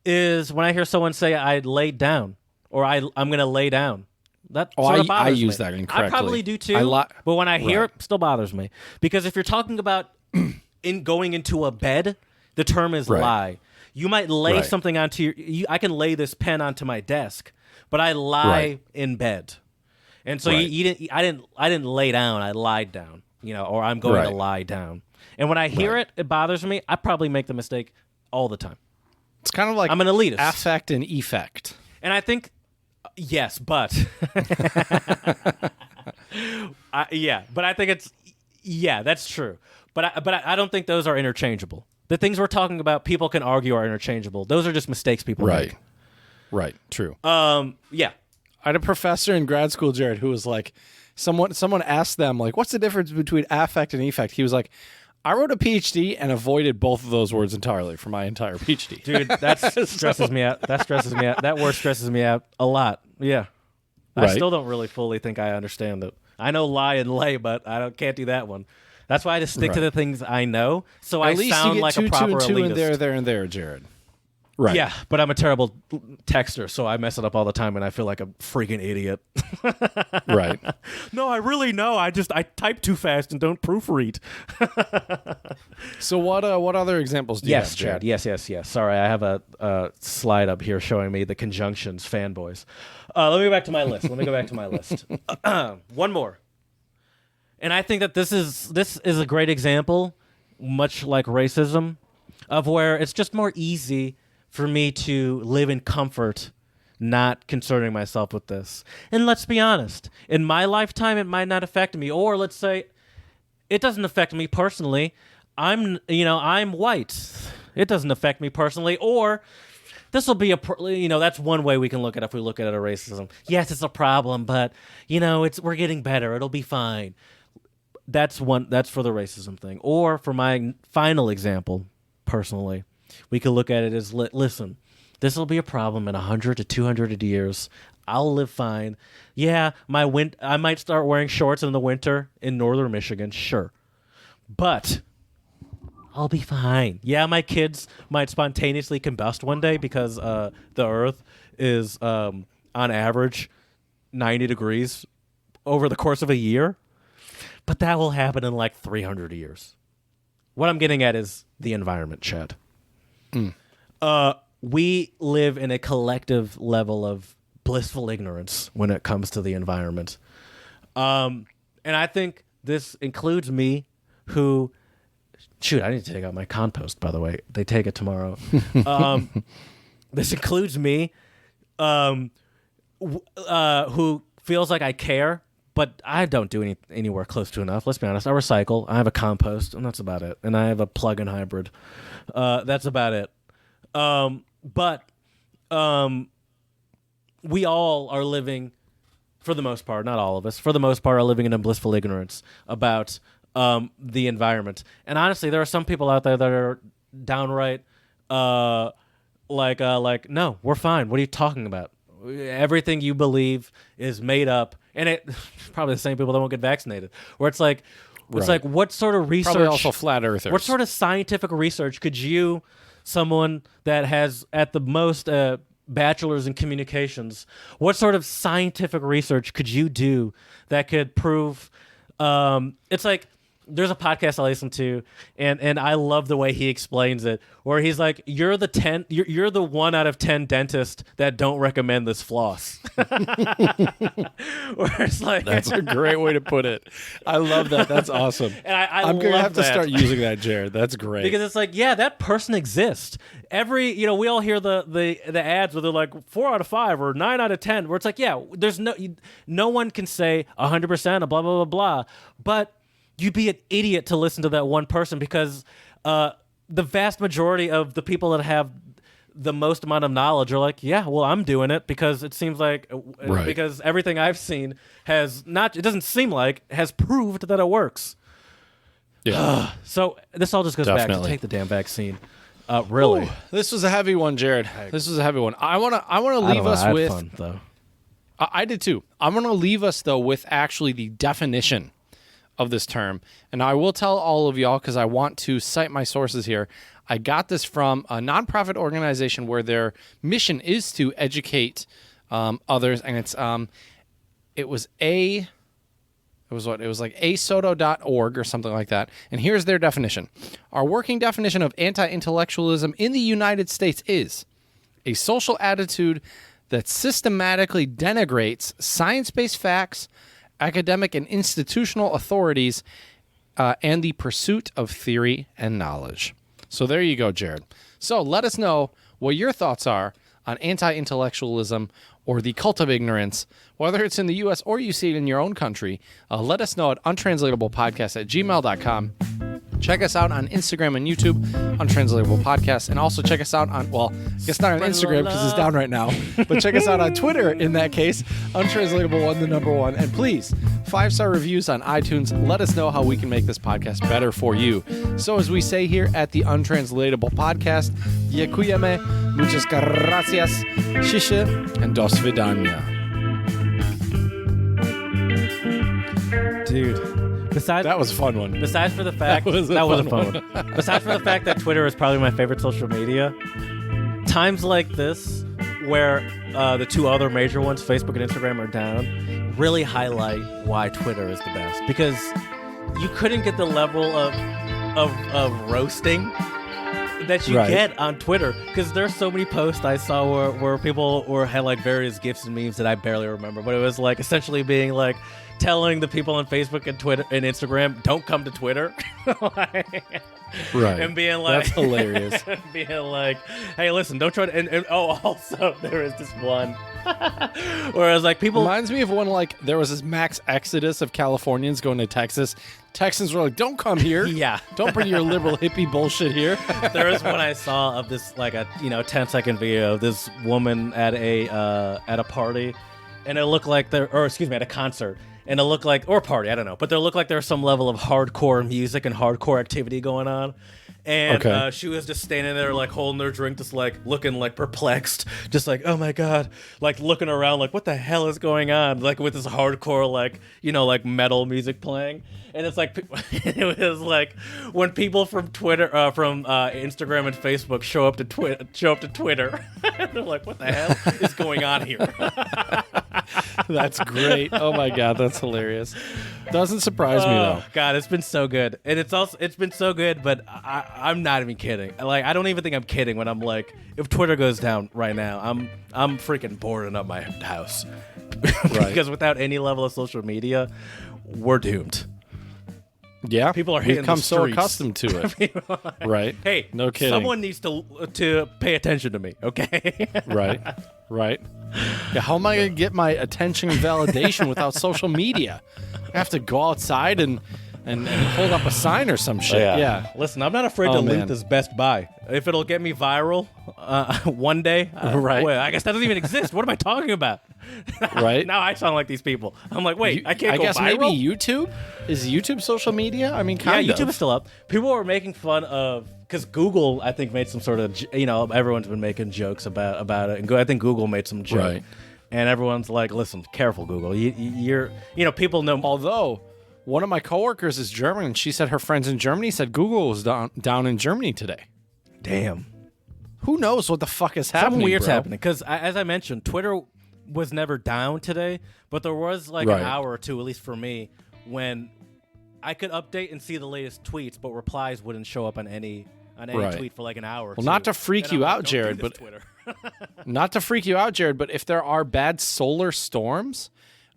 is when I hear someone say I laid down or I'm going to lay down. That sort of I bothers use me. that incorrectly. I probably do too. I but when I hear Right. it, still bothers me because if you're talking about in going into a bed, the term is Right. lie. You might lay Right. something onto I can lay this pen onto my desk, but I lie Right. in bed. And so Right. you didn't. I didn't lay down. I lied down. Or I'm going to Right. lie down. And when I hear Right. it bothers me. I probably make the mistake all the time. It's kind of like I'm an elitist, affect and effect. and I think yes, but but I think it's that's true. But I don't think those are interchangeable. The things we're talking about, people can argue are interchangeable. Those are just mistakes people make. Right. True. Yeah. I had a professor in grad school, Jared, who was like, someone asked them, like, what's the difference between affect and effect? He was like, I wrote a PhD and avoided both of those words entirely for my entire PhD. Dude, that stresses me out. That stresses me out. That word stresses me out a lot. Yeah. Right. I still don't really fully think I understand it. I know lie and lay, but can't do that one. That's why I just stick to the things I know, so At I least sound you get like two, a proper two, and two, elitist. and there, Jared. Right. Yeah, but I'm a terrible texter, so I mess it up all the time, and I feel like a freaking idiot. Right. No, I really know. I type too fast and don't proofread. So what other examples do you have, Jared? Yes. Sorry, I have a slide up here showing me the conjunctions fanboys. Let me go back to my list. One more. And I think that this is a great example, much like racism, of where it's just more easy for me to live in comfort, not concerning myself with this. And let's be honest, in my lifetime, it might not affect me. Or let's say it doesn't affect me personally. I'm white. It doesn't affect me personally. Or this will be that's one way we can look at it if we look at it as racism. Yes, it's a problem, but we're getting better. It'll be fine. That's for the racism thing. Or for my final example, personally, we could look at it as, listen, this will be a problem in 100 to 200 years. I'll live fine. Yeah, I might start wearing shorts in the winter in northern Michigan, sure. But I'll be fine. Yeah, my kids might spontaneously combust one day because the Earth is, on average, 90 degrees over the course of a year. But that will happen in like 300 years. What I'm getting at is the environment, Chad. We live in a collective level of blissful ignorance when it comes to the environment. And I think this includes me, who... Shoot, I need to take out my compost, by the way. They take it tomorrow. This includes me, who feels like I care, but I don't do anywhere close to enough. Let's be honest. I recycle. I have a compost, and that's about it. And I have a plug-in hybrid. That's about it. But we all are living, for the most part, not all of us, for the most part, are living in a blissful ignorance about the environment. And honestly, there are some people out there that are downright like, no, we're fine. What are you talking about? Everything you believe is made up. And it's probably the same people that won't get vaccinated. Where it's like, what sort of research? Probably also flat earthers. What sort of scientific research could you, someone that has at the most bachelor's in communications, what sort of scientific research could you do that could prove? It's like, there's a podcast I listen to, and I love the way he explains it, where he's like, you're the 1 out of 10 dentists that don't recommend this floss. Where it's like, that's a great way to put it. I love that. That's awesome. And I'm going to have to start using that, Jared. That's great. Because it's like, yeah, that person exists. We all hear the ads where they're like 4 out of 5 or 9 out of 10, where it's like, yeah, there's no one can say 100% of blah, blah, blah, blah. But you'd be an idiot to listen to that one person, because the vast majority of the people that have the most amount of knowledge are like, yeah, well, I'm doing it because it seems like, because everything I've seen has proved that it works. Yeah. So this all just goes back to take the damn vaccine. Really. Ooh, this was a heavy one, Jared. This was a heavy one. I want to leave us with fun, though. I did too. I'm going to leave us though with actually the definition of this term. And I will tell all of y'all, because I want to cite my sources here. I got this from a nonprofit organization where their mission is to educate others, and it was like asoto.org or something like that. And here's their definition. Our working definition of anti-intellectualism in the United States is a social attitude that systematically denigrates science-based facts, academic and institutional authorities, and the pursuit of theory and knowledge. So there you go, Jared. So let us know what your thoughts are on anti-intellectualism or the cult of ignorance, whether it's in the U.S. or you see it in your own country. Let us know at untranslatablepodcast@gmail.com. Check us out on Instagram and YouTube, Untranslatable Podcast, and also check us out on, well, I guess not on Instagram because it's down right now, but check us out on Twitter in that case, Untranslatable1, the number one. And please, 5-star reviews on iTunes. Let us know how we can make this podcast better for you. So as we say here at the Untranslatable Podcast, Dziękujemy, muchas gracias, shisha, and do svidania. Dude, besides That was a fun one. besides for the fact That was a fun one. Besides for the fact that Twitter is probably my favorite social media, times like this where the two other major ones, Facebook and Instagram, are down, really highlight why Twitter is the best, because you couldn't get the level of roasting that you Right. get on Twitter, because there's so many posts I saw where people had like various gifs and memes that I barely remember, but it was like essentially being like telling the people on Facebook and Twitter and Instagram, don't come to Twitter. Right. And being like, That's hilarious. being like, hey, listen, don't try to. And oh, also there is this one where I was like, people. Reminds me of when, like, there was this max exodus of Californians going to Texas. Texans were like, don't come here. Yeah. Don't bring your liberal hippie bullshit here. There was one I saw of this like a 10-second video of this woman at a party, and it looked like at a concert. And it looked like, or party, I don't know, but there looked like there was some level of hardcore music and hardcore activity going on. And Okay. she was just standing there, like, holding her drink, just, like, looking, like, perplexed. Just like, oh, my God. Like, looking around, like, what the hell is going on? Like, with this hardcore, like, like, metal music playing. And it's like, it was like, when people from Twitter, from Instagram and Facebook show up to Twitter, they're like, what the hell is going on here? That's great. Oh my God, that's hilarious. Doesn't surprise me though. God, it's been so good, and it's been so good. But I'm not even kidding. Like, I don't even think I'm kidding when I'm like, if Twitter goes down right now, I'm freaking boarding up my house, Right. because without any level of social media, we're doomed. Yeah, People are We've hitting become the so streets. accustomed to it. Right. Hey, No kidding. someone needs to pay attention to me, okay? Right. Right. Yeah, how am I going to get my attention and validation without social media? I have to go outside and hold up a sign or some shit. Yeah. Listen, I'm not afraid Oh, to loot man. this Best Buy. If it'll get me viral one day, Right. Well, I guess that doesn't even exist. What am I talking about? Right. Now I sound like these people. I'm like, wait, I can't I go guess viral? maybe YouTube? Is YouTube social media? I mean, Yeah, kind of. YouTube is still up. People were making fun of, because Google, I think, made some sort of, everyone's been making jokes about it, and I think Google made some joke. Right. And everyone's like, listen, careful, Google. You're, people know. Although, one of my coworkers is German, and she said her friends in Germany said Google was down in Germany today. Damn. Who knows what the fuck is happening? Something weird's bro? happening, because as I mentioned, Twitter was never down today, but there was like Right. an hour or two, at least for me, when I could update and see the latest tweets, but replies wouldn't show up on any Right. tweet for like an hour. Or Well, two. not to freak And I'm you like, out, "Don't do Jared, this, but Twitter." Not to freak you out, Jared, but if there are bad solar storms,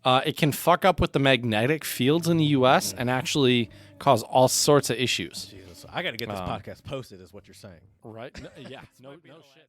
it can fuck up with the magnetic fields in the U.S. and actually cause all sorts of issues. Jesus, I got to get this podcast posted, is what you're saying. Right? Yeah. No shit.